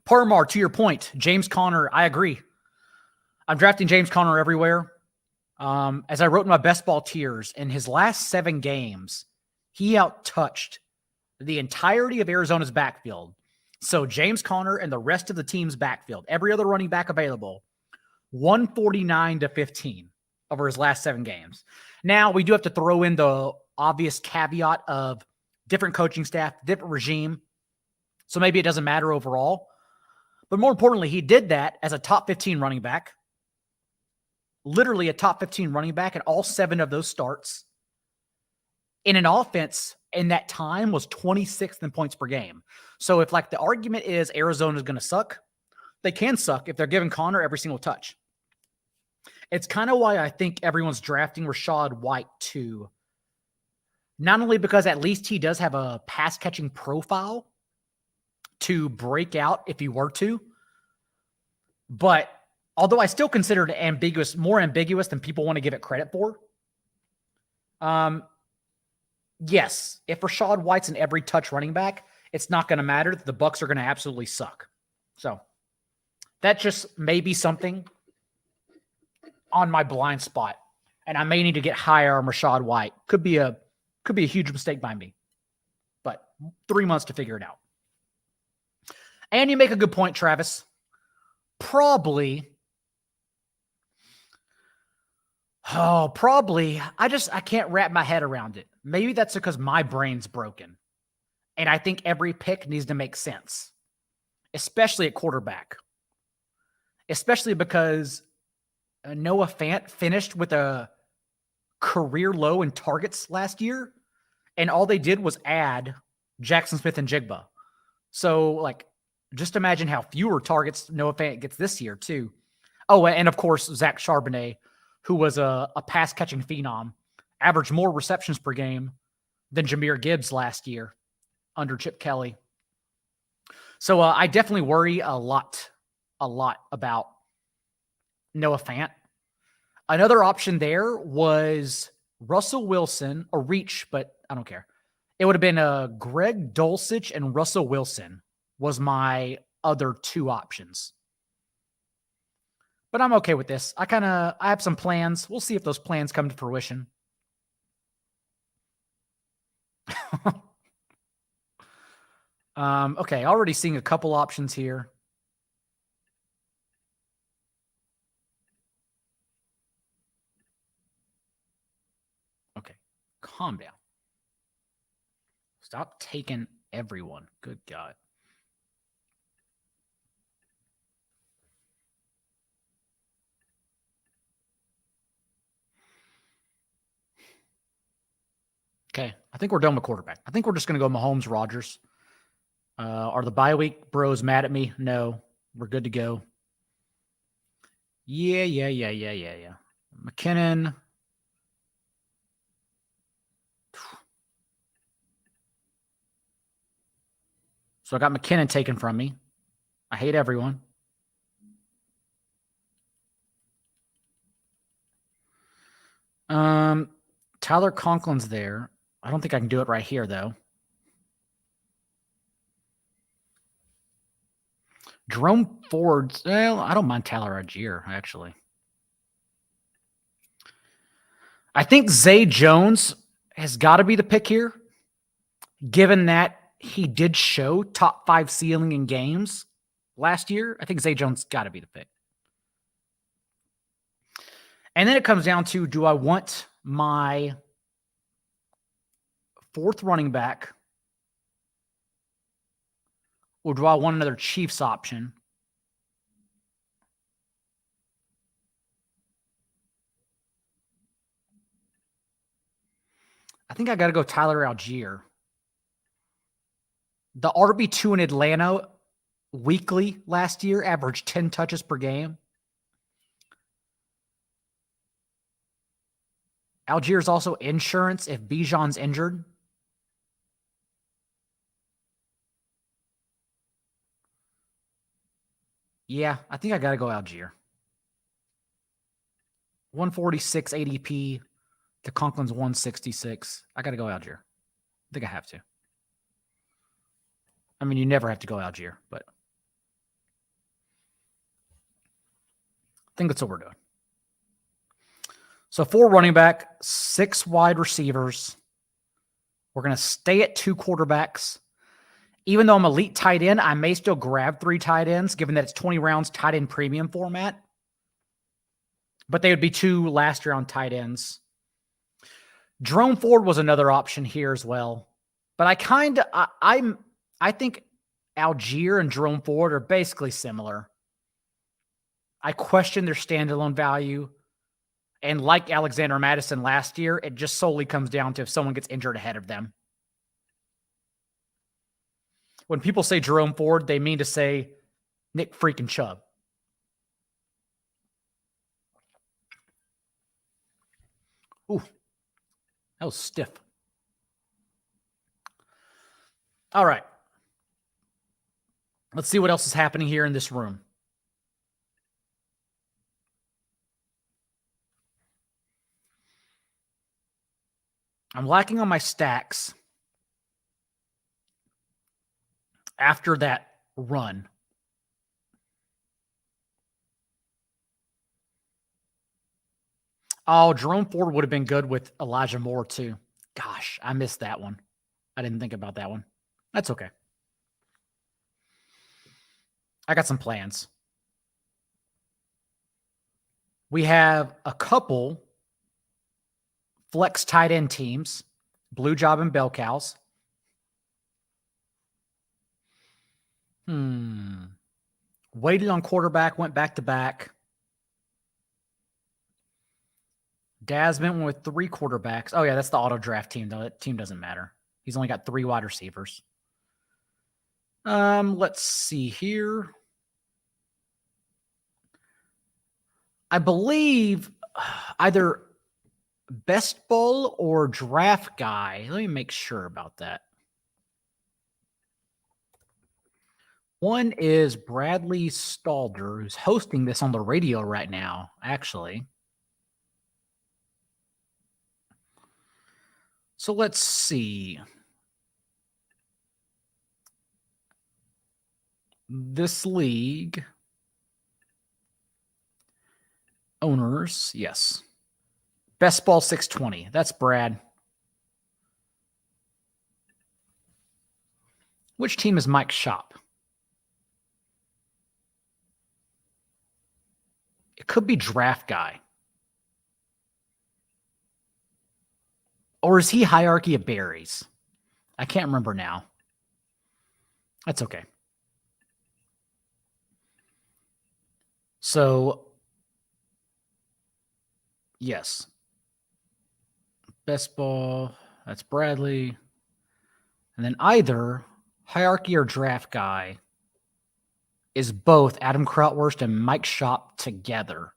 Speaker 1: Parmar, to your point, James Conner, I agree. I'm drafting James Conner everywhere. As I wrote in my best ball tiers, in his last 7 games, he outtouched the entirety of Arizona's backfield. So James Conner and the rest of the team's backfield, every other running back available, 149-15 over his last 7 games. Now, we do have to throw in the obvious caveat of different coaching staff, different regime. So maybe it doesn't matter overall. But more importantly, he did that as a top 15 running back. Literally a top 15 running back in all 7 of those starts. In an offense in that time was 26th in points per game. So if like the argument is Arizona is going to suck, they can suck if they're giving Conner every single touch. It's kind of why I think everyone's drafting Rachaad White too. Not only because at least he does have a pass catching profile to break out if he were to, but although I still consider it ambiguous, more ambiguous than people want to give it credit for. Yes, if Rachaad White's an every touch running back, it's not going to matter. The Bucs are going to absolutely suck. So that just may be something on my blind spot, and I may need to get higher on Rachaad White. Could be a huge mistake by me, but 3 months to figure it out. And you make a good point, Travis. Probably. I can't wrap my head around it. Maybe that's because my brain's broken. And I think every pick needs to make sense, especially at quarterback. Especially because Noah Fant finished with a career low in targets last year, and all they did was add Jackson Smith and Jigba. So, like, just imagine how fewer targets Noah Fant gets this year, too. Oh, and of course, Zach Charbonnet, who was a pass-catching phenom, averaged more receptions per game than Jahmyr Gibbs last year under Chip Kelly. So I definitely worry a lot about Noah Fant. Another option there was Russell Wilson, a reach, but I don't care. It would have been Greg Dulcich and Russell Wilson was my other 2 options. But I'm okay with this. I have some plans. We'll see if those plans come to fruition. Okay, already seeing a couple options here. Okay, calm down. Stop taking everyone. Good God. Okay, I think we're done with quarterback. I think we're just going to go Mahomes, Rodgers. Are the bye week bros mad at me? No, we're good to go. Yeah. McKinnon. So I got McKinnon taken from me. I hate everyone. Tyler Conklin's there. I don't think I can do it right here, though. Jerome Ford's, well, I don't mind Tyler Algier, actually. I think Zay Jones has got to be the pick here, given that he did show top 5 ceiling in games last year. I think Zay Jones got to be the pick. And then it comes down to, do I want my 4th running back, or do I want another Chiefs option? I think I got to go Tyler Algier. The RB2 in Atlanta weekly last year averaged 10 touches per game. Algier is also insurance if Bijan's injured. Yeah, I think I got to go Algier. 146 ADP to Conklin's 166. I got to go Algier. I think I have to. I mean, you never have to go Algier, but I think that's what we're doing. So 4 running back, 6 wide receivers. We're going to stay at 2 quarterbacks. Even though I'm elite tight end, I may still grab 3 tight ends, given that it's 20 rounds tight end premium format. But they would be 2 last round tight ends. Jerome Ford was another option here as well. But I think Algier and Jerome Ford are basically similar. I question their standalone value. And like Alexander Madison last year, it just solely comes down to if someone gets injured ahead of them. When people say Jerome Ford, they mean to say Nick freaking Chubb. Ooh, that was stiff. All right. Let's see what else is happening here in this room. I'm lacking on my stacks after that run. Oh, Jerome Ford would have been good with Elijah Moore too. Gosh, I missed that one. I didn't think about that one. That's okay. I got some plans. We have a couple flex tight end teams, Blue Job and Bell Cows. Waited on quarterback, went back to back. Dasman went with 3 quarterbacks. Oh, yeah, that's the auto draft team, though. That team doesn't matter. He's only got 3 wide receivers. Let's see here. I believe either bestball or draft guy. Let me make sure about that. One is Bradley Stalder, who's hosting this on the radio right now, actually. So let's see. This league owners, yes. Best Ball 620. That's Brad. Which team is Mike Shop? It could be draft guy. Or is he hierarchy of berries? I can't remember now. That's okay. So, yes. Best ball, that's Bradley. And then either hierarchy or draft guy is both Adam Krautwurst and Mike Shop together.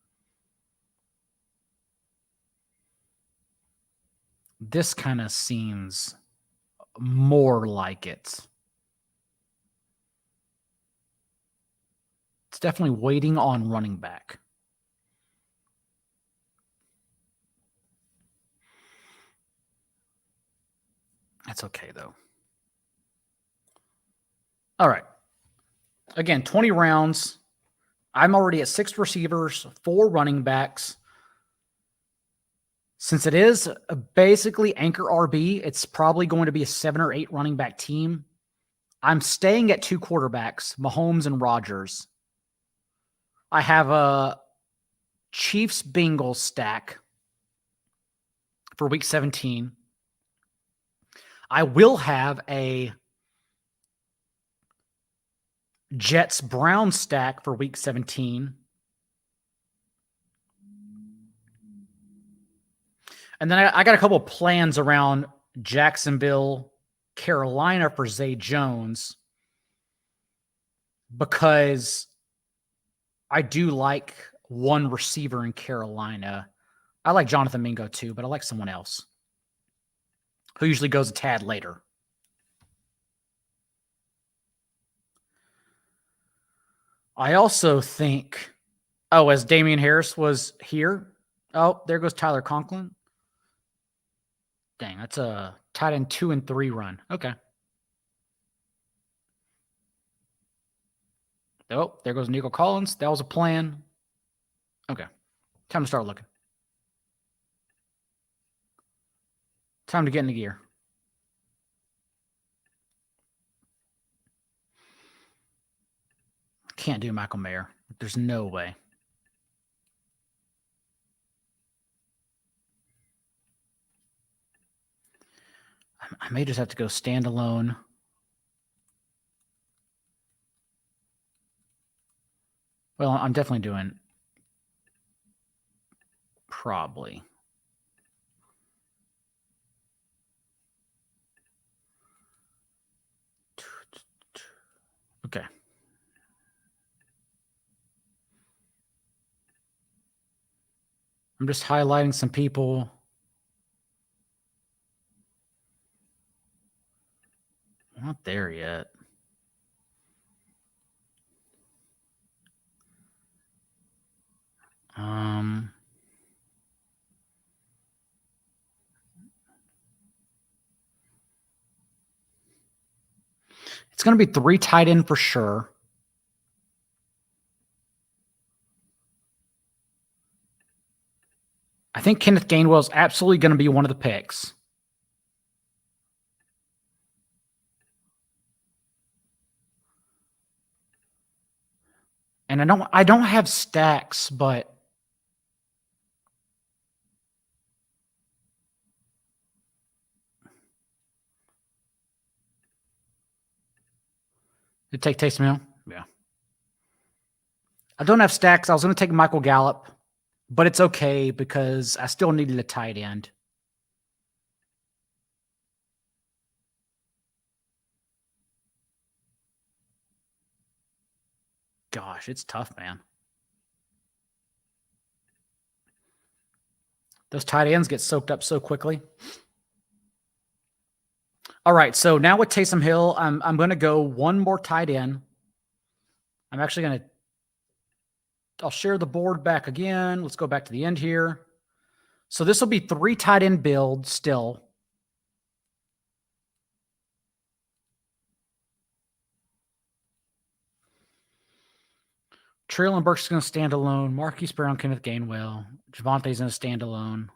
Speaker 1: This kind of seems more like it. It's definitely waiting on running back. That's okay, though. All right. Again, 20 rounds. I'm already at 6 receivers, 4 running backs. Since it is basically anchor RB, it's probably going to be a 7 or 8 running back team. I'm staying at 2 quarterbacks, Mahomes and Rodgers. I have a Chiefs-Bengals stack for week 17. I will have a Jets-Browns stack for week 17. And then I got a couple of plans around Jacksonville, Carolina for Zay Jones, because I do like one receiver in Carolina. I like Jonathan Mingo too, but I like someone else who usually goes a tad later. I also think, as Damian Harris was here. Oh, there goes Tyler Conklin. Dang, that's a tight end 2 and 3 run. Okay. Oh, there goes Nico Collins. That was a plan. Okay. Time to start looking. Time to get into gear. can't do Michael Mayer. There's no way. I may just have to go standalone. Well, I'm definitely doing probably. Okay. I'm just highlighting some people. Not there yet. It's going to be 3 tight end for sure. I think Kenneth Gainwell is absolutely going to be one of the picks. And I don't have stacks, but you take Taysom Hill? Yeah. I don't have stacks. I was going to take Michael Gallup, but it's okay because I still needed a tight end. Gosh, it's tough, man. Those tight ends get soaked up so quickly. All right, so now with Taysom Hill, I'm going to go one more tight end. I'm actually going to I'll share the board back again. Let's go back to the end here. So this will be 3 tight end build still. Traylon Burks is going to stand alone. Marquise Brown, Kenneth Gainwell. Javonte's going to stand alone.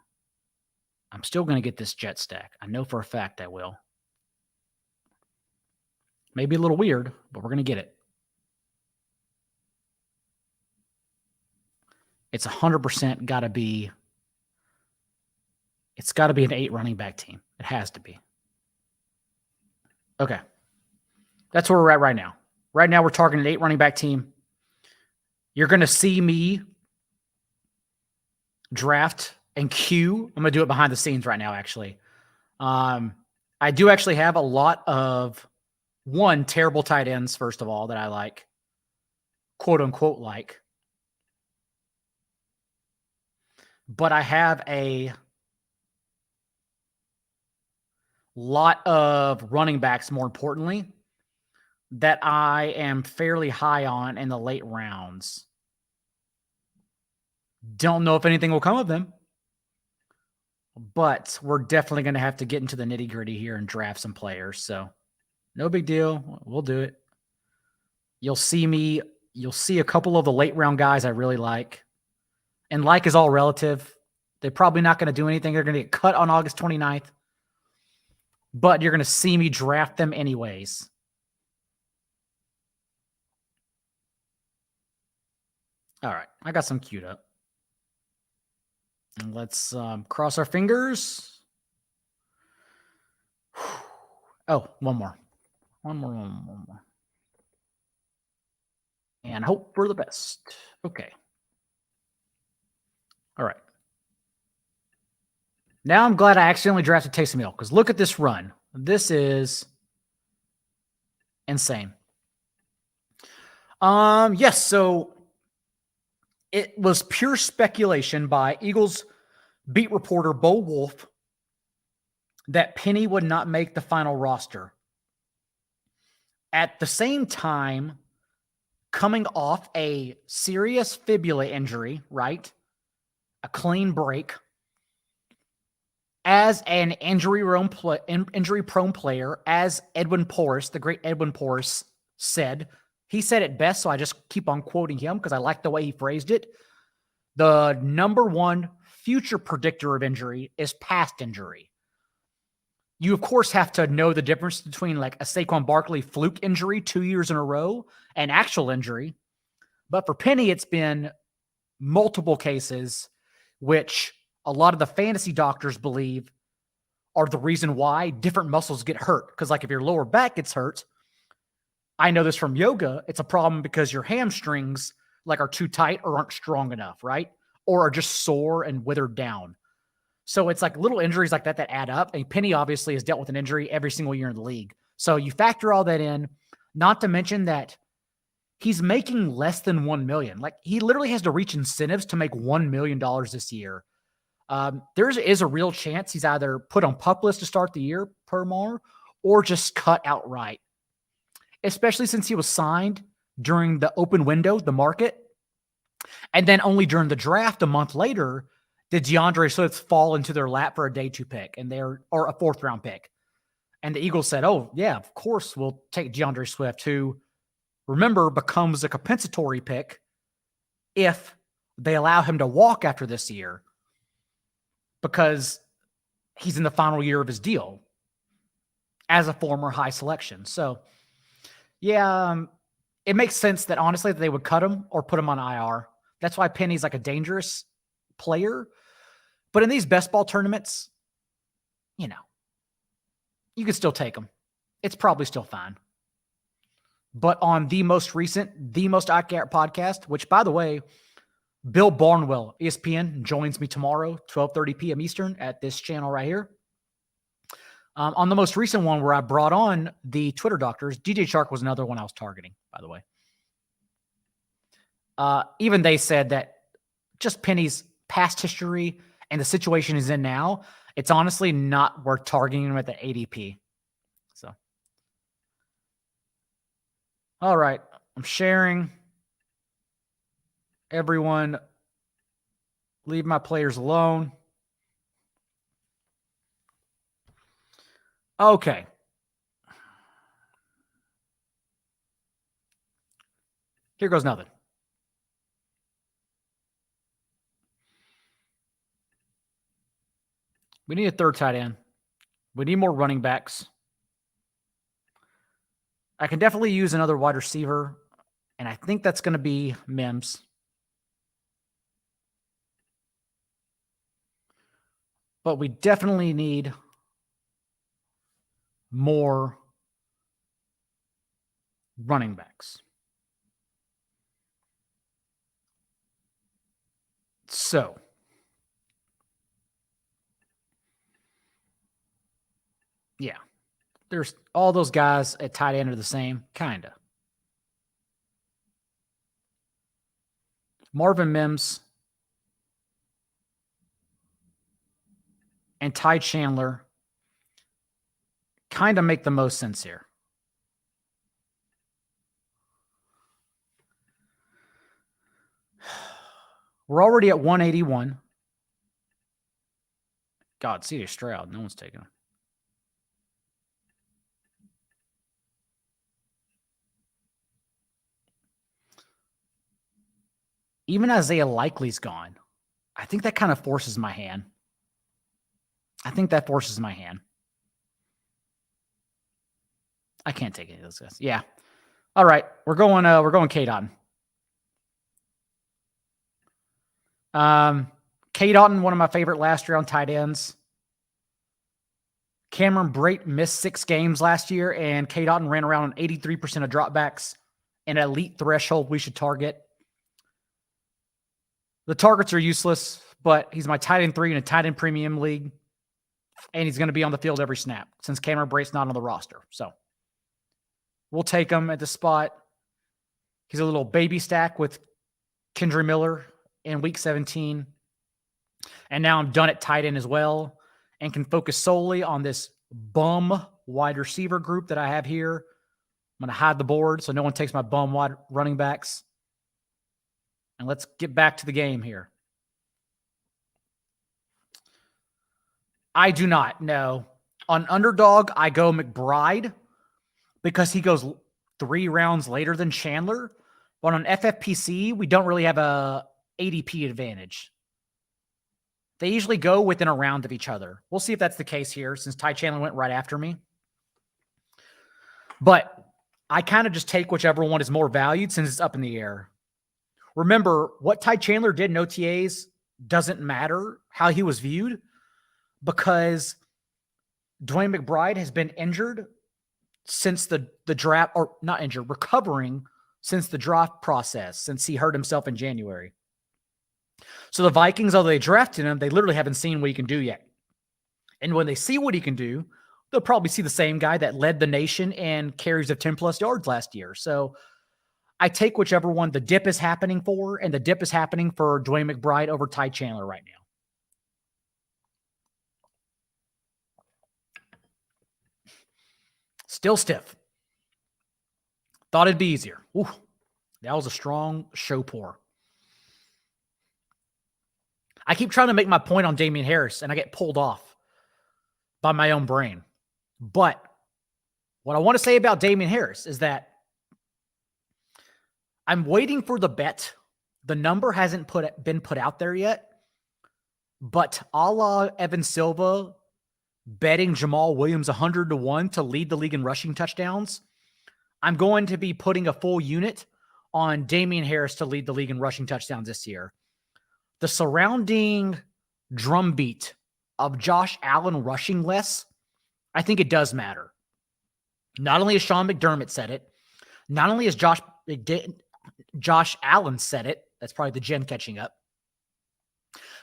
Speaker 1: I'm still going to get this jet stack. I know for a fact I will. Maybe a little weird, but we're going to get it. It's 100% got to be. It's got to be an 8 running back team. It has to be. Okay. That's where we're at right now. Right now, we're targeting an 8 running back team. You're going to see me draft and queue. I'm going to do it behind the scenes right now, actually. I do actually have a lot of, one, terrible tight ends, first of all, that I like. Quote, unquote, like. But I have a lot of running backs, more importantly, that I am fairly high on in the late rounds. Don't know if anything will come of them, but we're definitely going to have to get into the nitty-gritty here and draft some players. So no big deal. We'll do it. You'll see a couple of the late round guys I really like. And like is all relative. They're probably not going to do anything. They're going to get cut on August 29th. But you're going to see me draft them anyways. All right. I got some queued up. And let's cross our fingers. Oh, one more. One more. And hope for the best. Okay. All right. Now I'm glad I accidentally drafted Taysom Hill because look at this run. This is insane. Yes, so it was pure speculation by Eagles beat reporter Bo Wolf that Penny would not make the final roster. At the same time, coming off a serious fibula injury, right? A clean break. As an injury-prone player, as Edwin Porras, the great Edwin Porras, said, he said it best, so I just keep on quoting him because I like the way he phrased it. The number one future predictor of injury is past injury. You, of course, have to know the difference between like a Saquon Barkley fluke injury 2 years in a row and actual injury. But for Penny, it's been multiple cases, which a lot of the fantasy doctors believe are the reason why different muscles get hurt. Because like if your lower back gets hurt, I know this from yoga, it's a problem because your hamstrings like are too tight or aren't strong enough, right? Or are just sore and withered down. So it's like little injuries like that that add up. And Penny obviously has dealt with an injury every single year in the league. So you factor all that in, not to mention that he's making less than 1 million. Like he literally has to reach incentives to make $1 million this year. There is a real chance he's either put on PUP list to start the year per more or just cut outright, especially since he was signed during the open window, the market. And then only during the draft a month later did DeAndre Swift fall into their lap for a day 2 pick or a 4th round pick. And the Eagles said, oh, yeah, of course we'll take DeAndre Swift, who, remember, becomes a compensatory pick if they allow him to walk after this year because he's in the final year of his deal as a former high selection. So, yeah, it makes sense that honestly that they would cut him or put him on IR. That's why Penny's like a dangerous player. But in these best ball tournaments, you can still take him. It's probably still fine. But on the most accurate podcast, which by the way, Bill Barnwell, ESPN, joins me tomorrow, 12:30 p.m. Eastern at this channel right here. On the most recent one where I brought on the Twitter doctors, DJ Chark was another one I was targeting, by the way. Even they said that just Penny's past history and the situation he's in now, it's honestly not worth targeting him at the ADP. So, all right, I'm sharing. Everyone, leave my players alone. Okay. Here goes nothing. We need a third tight end. We need more running backs. I can definitely use another wide receiver, and I think that's going to be Mims. But we definitely need more running backs. So, yeah, there's all those guys at tight end are the same, kind of. Marvin Mims and Ty Chandler kind of make the most sense here. We're already at 181. God, CJ Stroud. No one's taking him. Even Isaiah Likely's gone. I think that kind of forces my hand. I can't take any of those guys. Yeah. All right. We're going K-Dotton. K-Dotton, one of my favorite last round tight ends. Cameron Brate missed 6 games last year, and K-Dotton ran around on 83% of dropbacks, an elite threshold we should target. The targets are useless, but he's my tight end 3 in a tight end premium league, and he's going to be on the field every snap since Cameron Brate's not on the roster. So we'll take him at the spot. He's a little baby stack with Kendre Miller in week 17. And now I'm done at tight end as well and can focus solely on this bum wide receiver group that I have here. I'm going to hide the board so no one takes my bum wide running backs. And let's get back to the game here. I do not know. On Underdog, I go McBride because he goes 3 rounds later than Chandler. But on FFPC, we don't really have a ADP advantage. They usually go within a round of each other. We'll see if that's the case here since Ty Chandler went right after me. But I kind of just take whichever one is more valued since it's up in the air. Remember, what Ty Chandler did in OTAs doesn't matter how he was viewed, because Dwayne McBride has been injured since the draft, or not injured, recovering since the draft process, since he hurt himself in January. So the Vikings, although they drafted him, they literally haven't seen what he can do yet. And when they see what he can do, they'll probably see the same guy that led the nation in carries of 10 plus yards last year. So I take whichever one the dip is happening for, and the dip is happening for Dwayne McBride over Ty Chandler right now. Still stiff. Thought it'd be easier. Ooh, that was a strong show pour. I keep trying to make my point on Damian Harris, and I get pulled off by my own brain. But what I want to say about Damian Harris is that I'm waiting for the bet. The number hasn't been put out there yet, but a la Evan Silva betting Jamal Williams 100-1 to lead the league in rushing touchdowns, I'm going to be putting a full unit on Damian Harris to lead the league in rushing touchdowns this year. The surrounding drumbeat of Josh Allen rushing less, I think it does matter. Not only has Sean McDermott said it, not only has Josh Allen said it, that's probably the gen catching up,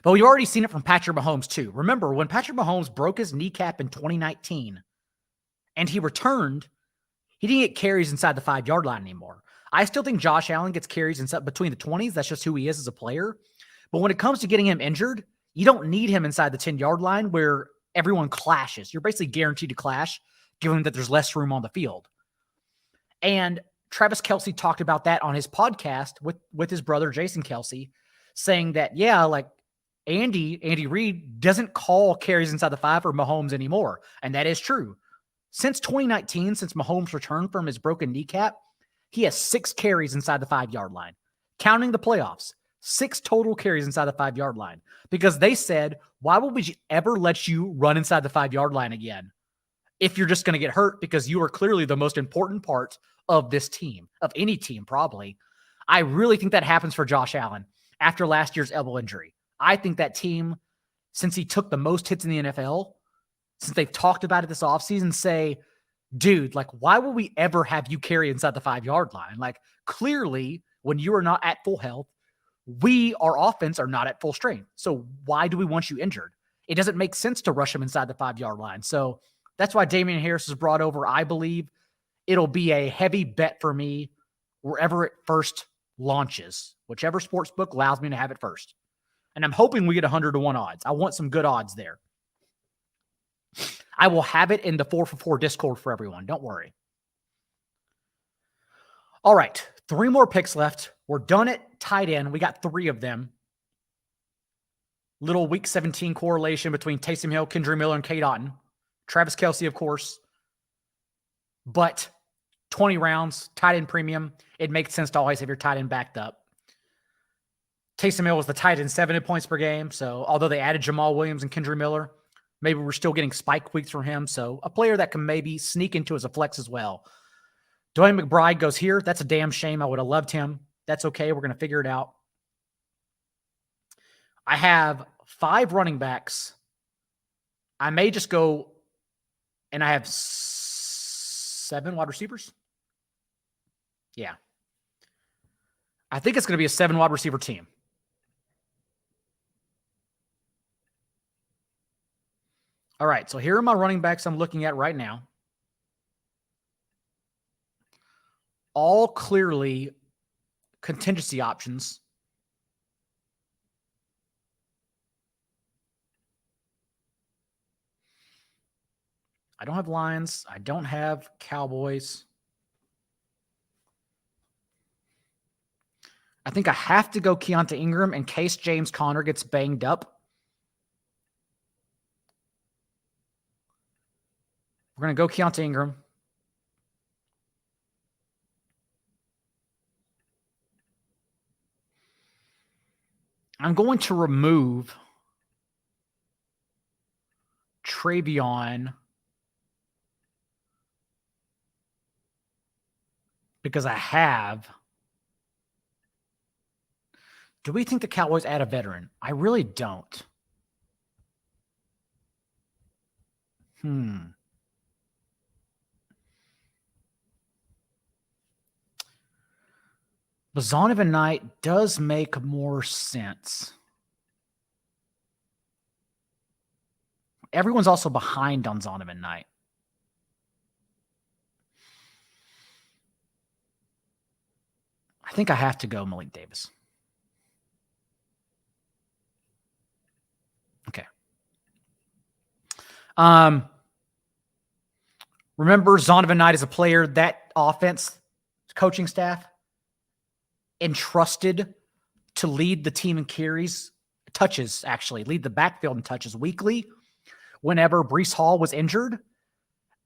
Speaker 1: but we've already seen it from Patrick Mahomes too. Remember, when Patrick Mahomes broke his kneecap in 2019 and he returned, he didn't get carries inside the 5-yard line anymore. I still think Josh Allen gets carries inside between the 20s. That's just who he is as a player. But when it comes to getting him injured, you don't need him inside the 10-yard line where everyone clashes. You're basically guaranteed to clash, given that there's less room on the field. And Travis Kelce talked about that on his podcast with his brother, Jason Kelce, saying that, yeah, like Andy Reid doesn't call carries inside the 5 for Mahomes anymore. And that is true. Since 2019, since Mahomes returned from his broken kneecap, he has 6 carries inside the 5-yard line, counting the playoffs. 6 total carries inside the 5-yard line, because they said, why would we ever let you run inside the 5-yard line again if you're just going to get hurt, because you are clearly the most important part of this team, of any team probably. I really think that happens for Josh Allen after last year's elbow injury. I think that team, since he took the most hits in the NFL, since they've talked about it this offseason, say, dude, like, why would we ever have you carry inside the 5-yard line? Like, clearly, when you are not at full health, our offense are not at full strength. So why do we want you injured? It doesn't make sense to rush him inside the 5-yard line. So that's why Damian Harris is brought over. I believe it'll be a heavy bet for me wherever it first launches, whichever sports book allows me to have it first. And I'm hoping we get 100-1 odds. I want some good odds there. I will have it in the 4for4 Discord for everyone. Don't worry. All right. 3 more picks left. We're done at tight end. We got 3 of them. Little week 17 correlation between Taysom Hill, Kendra Miller, and Kate Otten. Travis Kelce, of course. But 20 rounds, tight end premium. It makes sense to always have your tight end backed up. Taysom Hill was the tight end 7 points per game. So although they added Jamal Williams and Kendra Miller, maybe we're still getting spike weeks from him. So a player that can maybe sneak into as a flex as well. Dwayne McBride goes here. That's a damn shame. I would have loved him. That's okay. We're going to figure it out. I have 5 running backs. I may just go, and I have 7 wide receivers. Yeah. I think it's going to be a 7 wide receiver team. All right. So here are my running backs I'm looking at right now. All clearly contingency options. I don't have Lions. I don't have Cowboys. I think I have to go Keontae Ingram in case James Conner gets banged up. We're going to go Keontae Ingram. I'm going to remove Travion because I have Do we think the Cowboys add a veteran? I really don't. But Zonovan Knight does make more sense. Everyone's also behind on Zonovan Knight. I think I have to go Malik Davis. Okay. Remember, Zonovan Knight is a player that offense coaching staff entrusted to lead the team in carries, touches, actually, lead the backfield in touches weekly whenever Breece Hall was injured.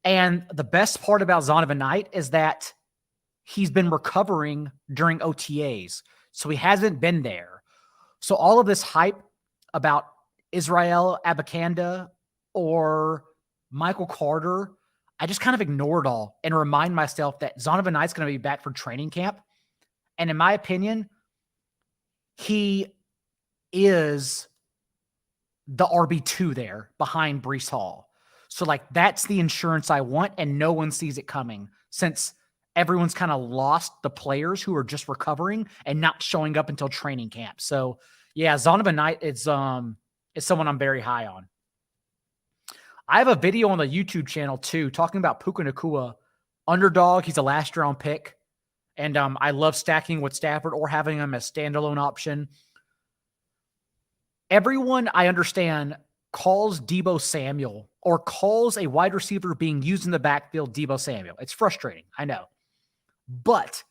Speaker 1: And the best part about Zonovan Knight is that he's been recovering during OTAs, so he hasn't been there. So all of this hype about Israel Abakanda or Michael Carter, I just kind of ignored all and remind myself that Zonovan Knight's going to be back for training camp. And in my opinion, he is the RB2 there behind Breece Hall. So like that's the insurance I want, and no one sees it coming since everyone's kind of lost the players who are just recovering and not showing up until training camp. So yeah, Zonovan Knight is someone I'm very high on. I have a video on the YouTube channel too, talking about Puka Nacua, underdog. He's a last round pick. And I love stacking with Stafford or having him as standalone option. Everyone, I understand, calls Deebo Samuel or calls a wide receiver being used in the backfield Deebo Samuel. It's frustrating, I know. But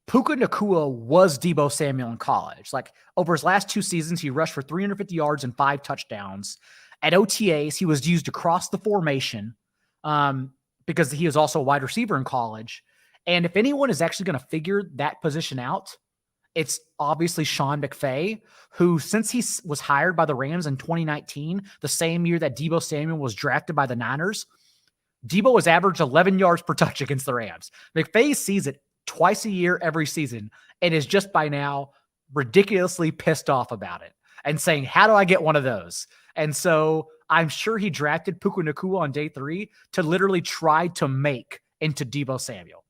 Speaker 1: Puka Nacua was Deebo Samuel in college. Like over his last 2 seasons, he rushed for 350 yards and 5 touchdowns. At OTAs, he was used across the formation because he was also a wide receiver in college. And if anyone is actually going to figure that position out, it's obviously Sean McVay, who, since he was hired by the Rams in 2019, the same year that Deebo Samuel was drafted by the Niners, Deebo has averaged 11 yards per touch against the Rams. McVay sees it twice a year every season and is just by now ridiculously pissed off about it and saying, how do I get one of those? And so I'm sure he drafted Puka Nacua on day 3 to literally try to make into Deebo Samuel.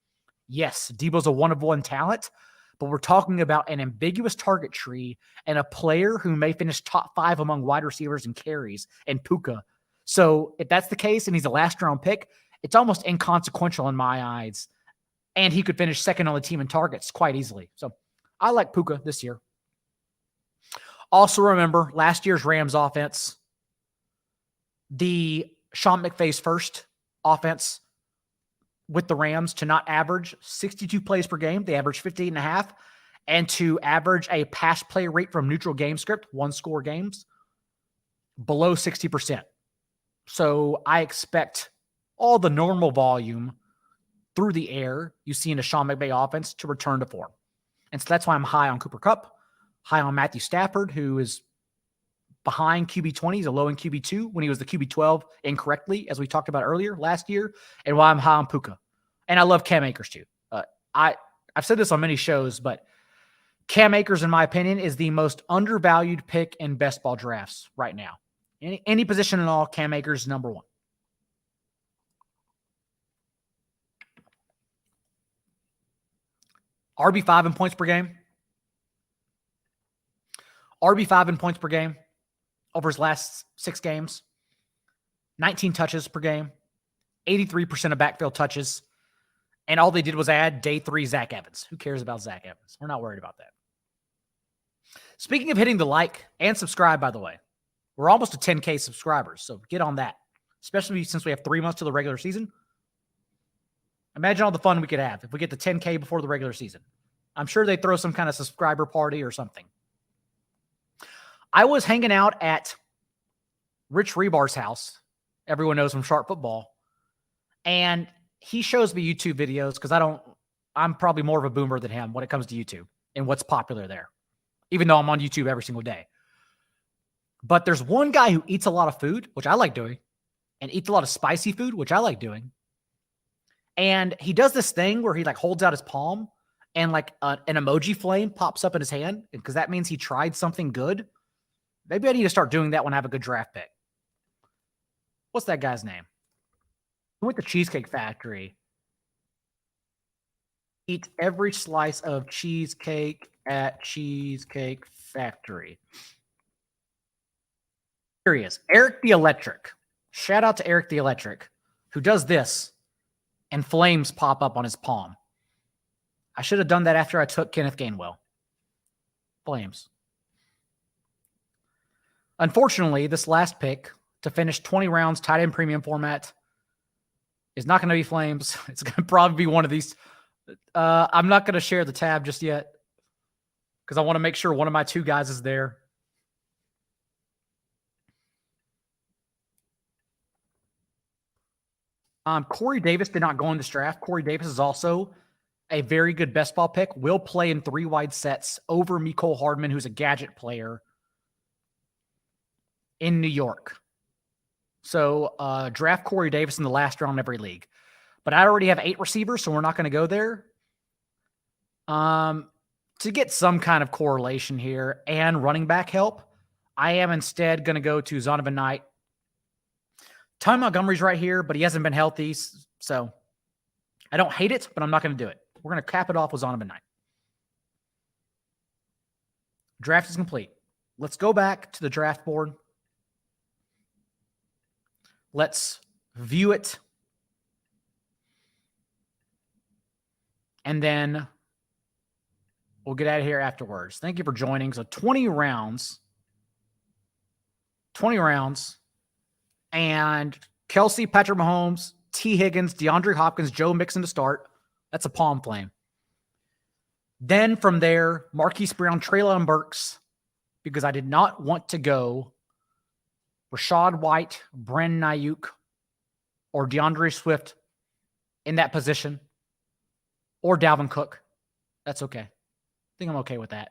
Speaker 1: Yes, Deebo's a one-of-one talent, but we're talking about an ambiguous target tree and a player who may finish top 5 among wide receivers and carries in Puka. So if that's the case and he's a last-round pick, it's almost inconsequential in my eyes, and he could finish second on the team in targets quite easily. So I like Puka this year. Also remember, last year's Rams offense, the Sean McVay's first offense with the Rams to not average 62 plays per game. They average 58.5, and to average a pass play rate from neutral game script, 1-score games, below 60%. So I expect all the normal volume through the air you see in a Sean McVay offense to return to form. And so that's why I'm high on Cooper Kupp, high on Matthew Stafford, who is behind QB20. He's a low in QB2 when he was the QB12 incorrectly, as we talked about earlier last year, and why I'm high on Puka. And I love Cam Akers too. I've said this on many shows, but Cam Akers, in my opinion, is the most undervalued pick in best ball drafts right now. Any position at all, Cam Akers is number 1. RB5 in points per game. RB5 in points per game over his last 6 games. 19 touches per game. 83% of backfield touches. And all they did was add day 3 Zach Evans. Who cares about Zach Evans? We're not worried about that. Speaking of hitting the like and subscribe, by the way, we're almost to 10K subscribers, so get on that, especially since we have 3 months to the regular season. Imagine all the fun we could have if we get to 10K before the regular season. I'm sure they'd throw some kind of subscriber party or something. I was hanging out at Rich Rebar's house. Everyone knows from Sharp Football. And he shows me YouTube videos because I'm probably more of a boomer than him when it comes to YouTube and what's popular there, even though I'm on YouTube every single day. But there's one guy who eats a lot of food, which I like doing, and eats a lot of spicy food, which I like doing. And he does this thing where he like holds out his palm and like an emoji flame pops up in his hand, because that means he tried something good. Maybe I need to start doing that when I have a good draft pick. What's that guy's name? He went to Cheesecake Factory. Eat every slice of cheesecake at Cheesecake Factory. Here he is, Eric the Electric. Shout out to Eric the Electric, who does this, and flames pop up on his palm. I should have done that after I took Kenneth Gainwell. Flames. Unfortunately, this last pick to finish 20 rounds tight end premium format is not going to be flames. It's going to probably be one of these. I'm not going to share the tab just yet because I want to make sure one of my two guys is there. Corey Davis did not go in this draft. Corey Davis is also a very good best ball pick. Will play in 3 wide sets over Mecole Hardman, who's a gadget player in New York. So draft Corey Davis in the last round in every league. But I already have 8 receivers, so we're not going to go there. To get some kind of correlation here and running back help, I am instead going to go to Zonovan Knight. Ty Montgomery's right here, but he hasn't been healthy, so I don't hate it, but I'm not going to do it. We're going to cap it off with Zonovan Knight. Draft is complete. Let's go back to the draft board. Let's view it. And then we'll get out of here afterwards. Thank you for joining. So 20 rounds. 20 rounds. And Kelsey, Patrick Mahomes, T. Higgins, DeAndre Hopkins, Joe Mixon to start. That's a palm flame. Then from there, Marquise Brown, Treylon Burks, because I did not want to go Rachaad White, Brandon Ayuk, or DeAndre Swift in that position, or Dalvin Cook. That's okay. I think I'm okay with that.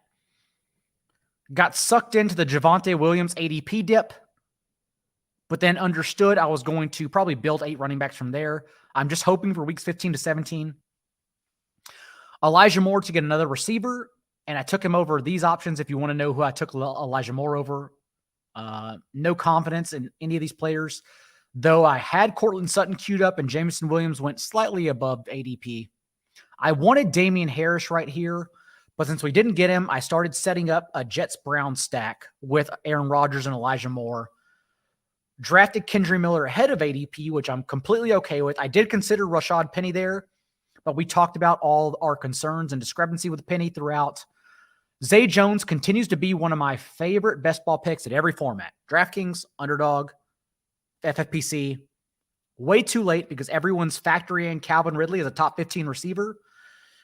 Speaker 1: Got sucked into the Javonte Williams ADP dip, but then understood I was going to probably build 8 running backs from there. I'm just hoping for weeks 15 to 17. Elijah Moore to get another receiver, and I took him over these options if you want to know who I took Elijah Moore over. No confidence in any of these players, though I had Cortland Sutton queued up and Jameson Williams went slightly above ADP. I wanted Damian Harris right here, but since we didn't get him, I started setting up a Jets-Browns stack with Aaron Rodgers and Elijah Moore. Drafted Kendre Miller ahead of ADP, which I'm completely okay with. I did consider Rashad Penny there, but we talked about all our concerns and discrepancy with Penny throughout. Zay Jones continues to be one of my favorite best ball picks at every format. DraftKings, Underdog, FFPC. Way too late because everyone's factoring in Calvin Ridley as a top 15 receiver.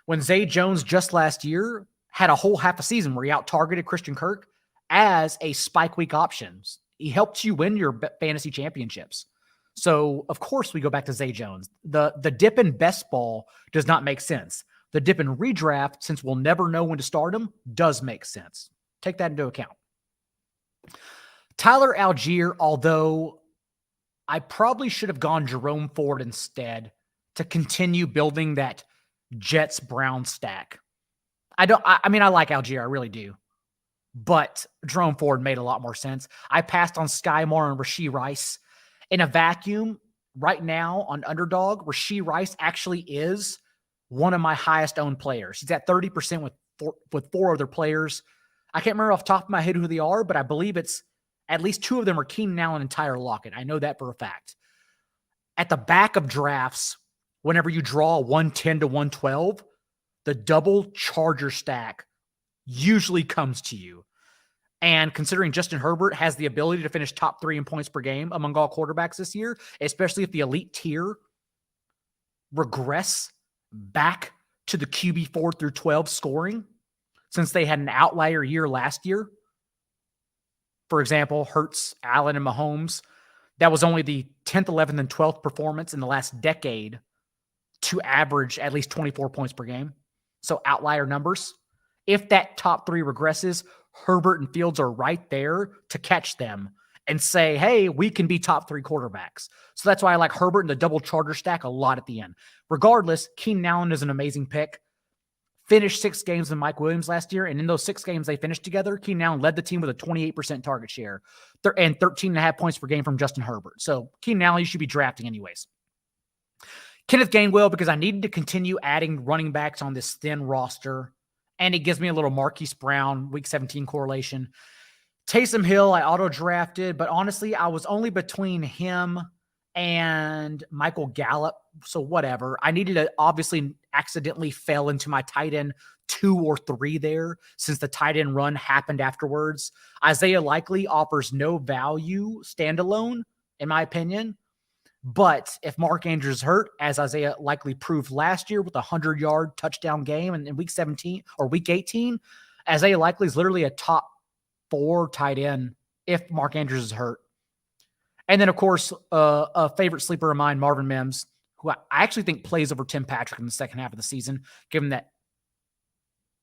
Speaker 1: When Zay Jones just last year had a whole half a season where he out-targeted Christian Kirk as a spike week options. He helped you win your fantasy championships. So, of course, we go back to Zay Jones. The dip in best ball does not make sense. The dip in redraft, since we'll never know when to start him, does make sense. Take that into account. Tyler Algier, although I probably should have gone Jerome Ford instead to continue building that Jets-Browns stack. I like Algier, I really do. But Jerome Ford made a lot more sense. I passed on Sky Moore and Rashee Rice. In a vacuum, right now on Underdog, Rashee Rice actually is one of my highest owned players. He's at 30% with 4 other players. I can't remember off the top of my head who they are, but I believe it's at least 2 of them are Keenan Allen and Tyler Lockett. I know that for a fact. At the back of drafts, whenever you draw 110 to 112, the double Charger stack usually comes to you. And considering Justin Herbert has the ability to finish top 3 in points per game among all quarterbacks this year, especially if the elite tier regress back to the QB 4 through 12 scoring, since they had an outlier year last year. For example, Hurts, Allen, and Mahomes, that was only the 10th, 11th, and 12th performance in the last decade to average at least 24 points per game. So outlier numbers. If that top 3 regresses, Herbert and Fields are right there to catch them and say, hey, we can be top 3 quarterbacks. So that's why I like Herbert and the double Charger stack a lot at the end. Regardless, Keenan Allen is an amazing pick. finished 6 games with Mike Williams last year, and in those 6 games they finished together, Keenan Allen led the team with a 28% target share and 13.5 points per game from Justin Herbert. So Keenan Allen, you should be drafting anyways. Kenneth Gainwell, because I needed to continue adding running backs on this thin roster, and it gives me a little Marquise Brown Week 17 correlation. Taysom Hill, I auto-drafted, but honestly, I was only between him and Michael Gallup, so whatever. I needed to obviously accidentally fell into my tight end 2 or 3 there since the tight end run happened afterwards. Isaiah Likely offers no value standalone, in my opinion. But if Mark Andrews is hurt, as Isaiah Likely proved last year with a 100-yard touchdown game in Week 17 or Week 18, Isaiah Likely is literally a top 4 tight end if Mark Andrews is hurt. And then, of course, a favorite sleeper of mine, Marvin Mims, who I actually think plays over Tim Patrick in the second half of the season, given that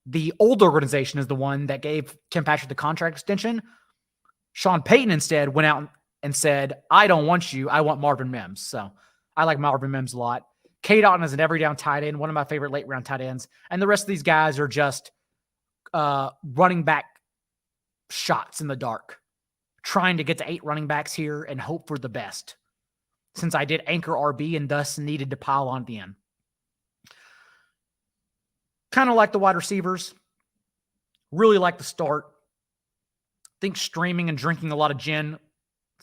Speaker 1: the old organization is the one that gave Tim Patrick the contract extension. Sean Payton instead went out and said, I don't want you. I want Marvin Mims. So I like Marvin Mims a lot. K-Dotton is an every down tight end, one of my favorite late round tight ends. And the rest of these guys are just running back shots in the dark, trying to get to 8 running backs here and hope for the best, since I did anchor RB and thus needed to pile on at the end. Kind of like the wide receivers. Really like the start. Think streaming and drinking a lot of gin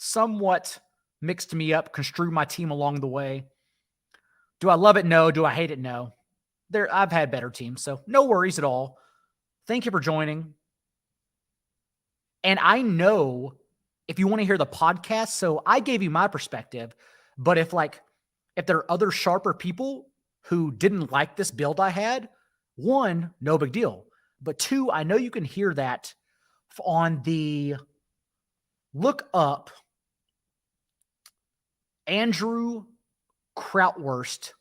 Speaker 1: somewhat mixed me up, construed my team along the way. Do I love it? No. Do I hate it? No. I've had better teams, so no worries at all. Thank you for joining. And I know if you want to hear the podcast, so I gave you my perspective, but if there are other sharper people who didn't like this build I had, 1, no big deal. But 2, I know you can hear that on the look up Andrew Krautwurst,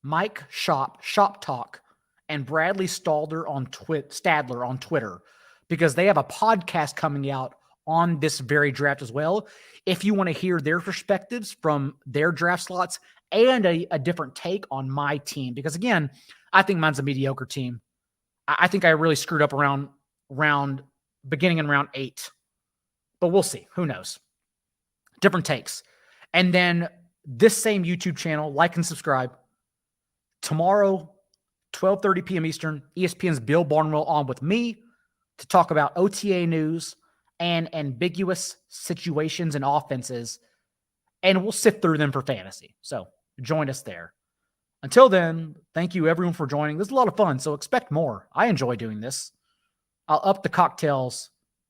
Speaker 1: Mike Shop Talk, and Bradley Stadler on Twitter, because they have a podcast coming out on this very draft as well. If you want to hear their perspectives from their draft slots and a different take on my team, because again, I think mine's a mediocre team. I think I really screwed up around beginning in round 8, but we'll see. Who knows? Different takes. And then this same YouTube channel, like and subscribe. Tomorrow, 12:30 p.m. Eastern, ESPN's Bill Barnwell on with me to talk about OTA news and ambiguous situations and offenses, and we'll sift through them for fantasy. So join us there. Until then, thank you everyone for joining. This is a lot of fun, so expect more. I enjoy doing this. I'll up the cocktails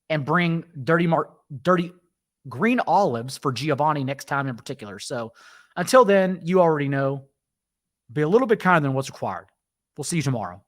Speaker 1: and bring dirty green olives for Giovanni next time in particular. So until then, you already know, be a little bit kinder than what's required. We'll see you tomorrow.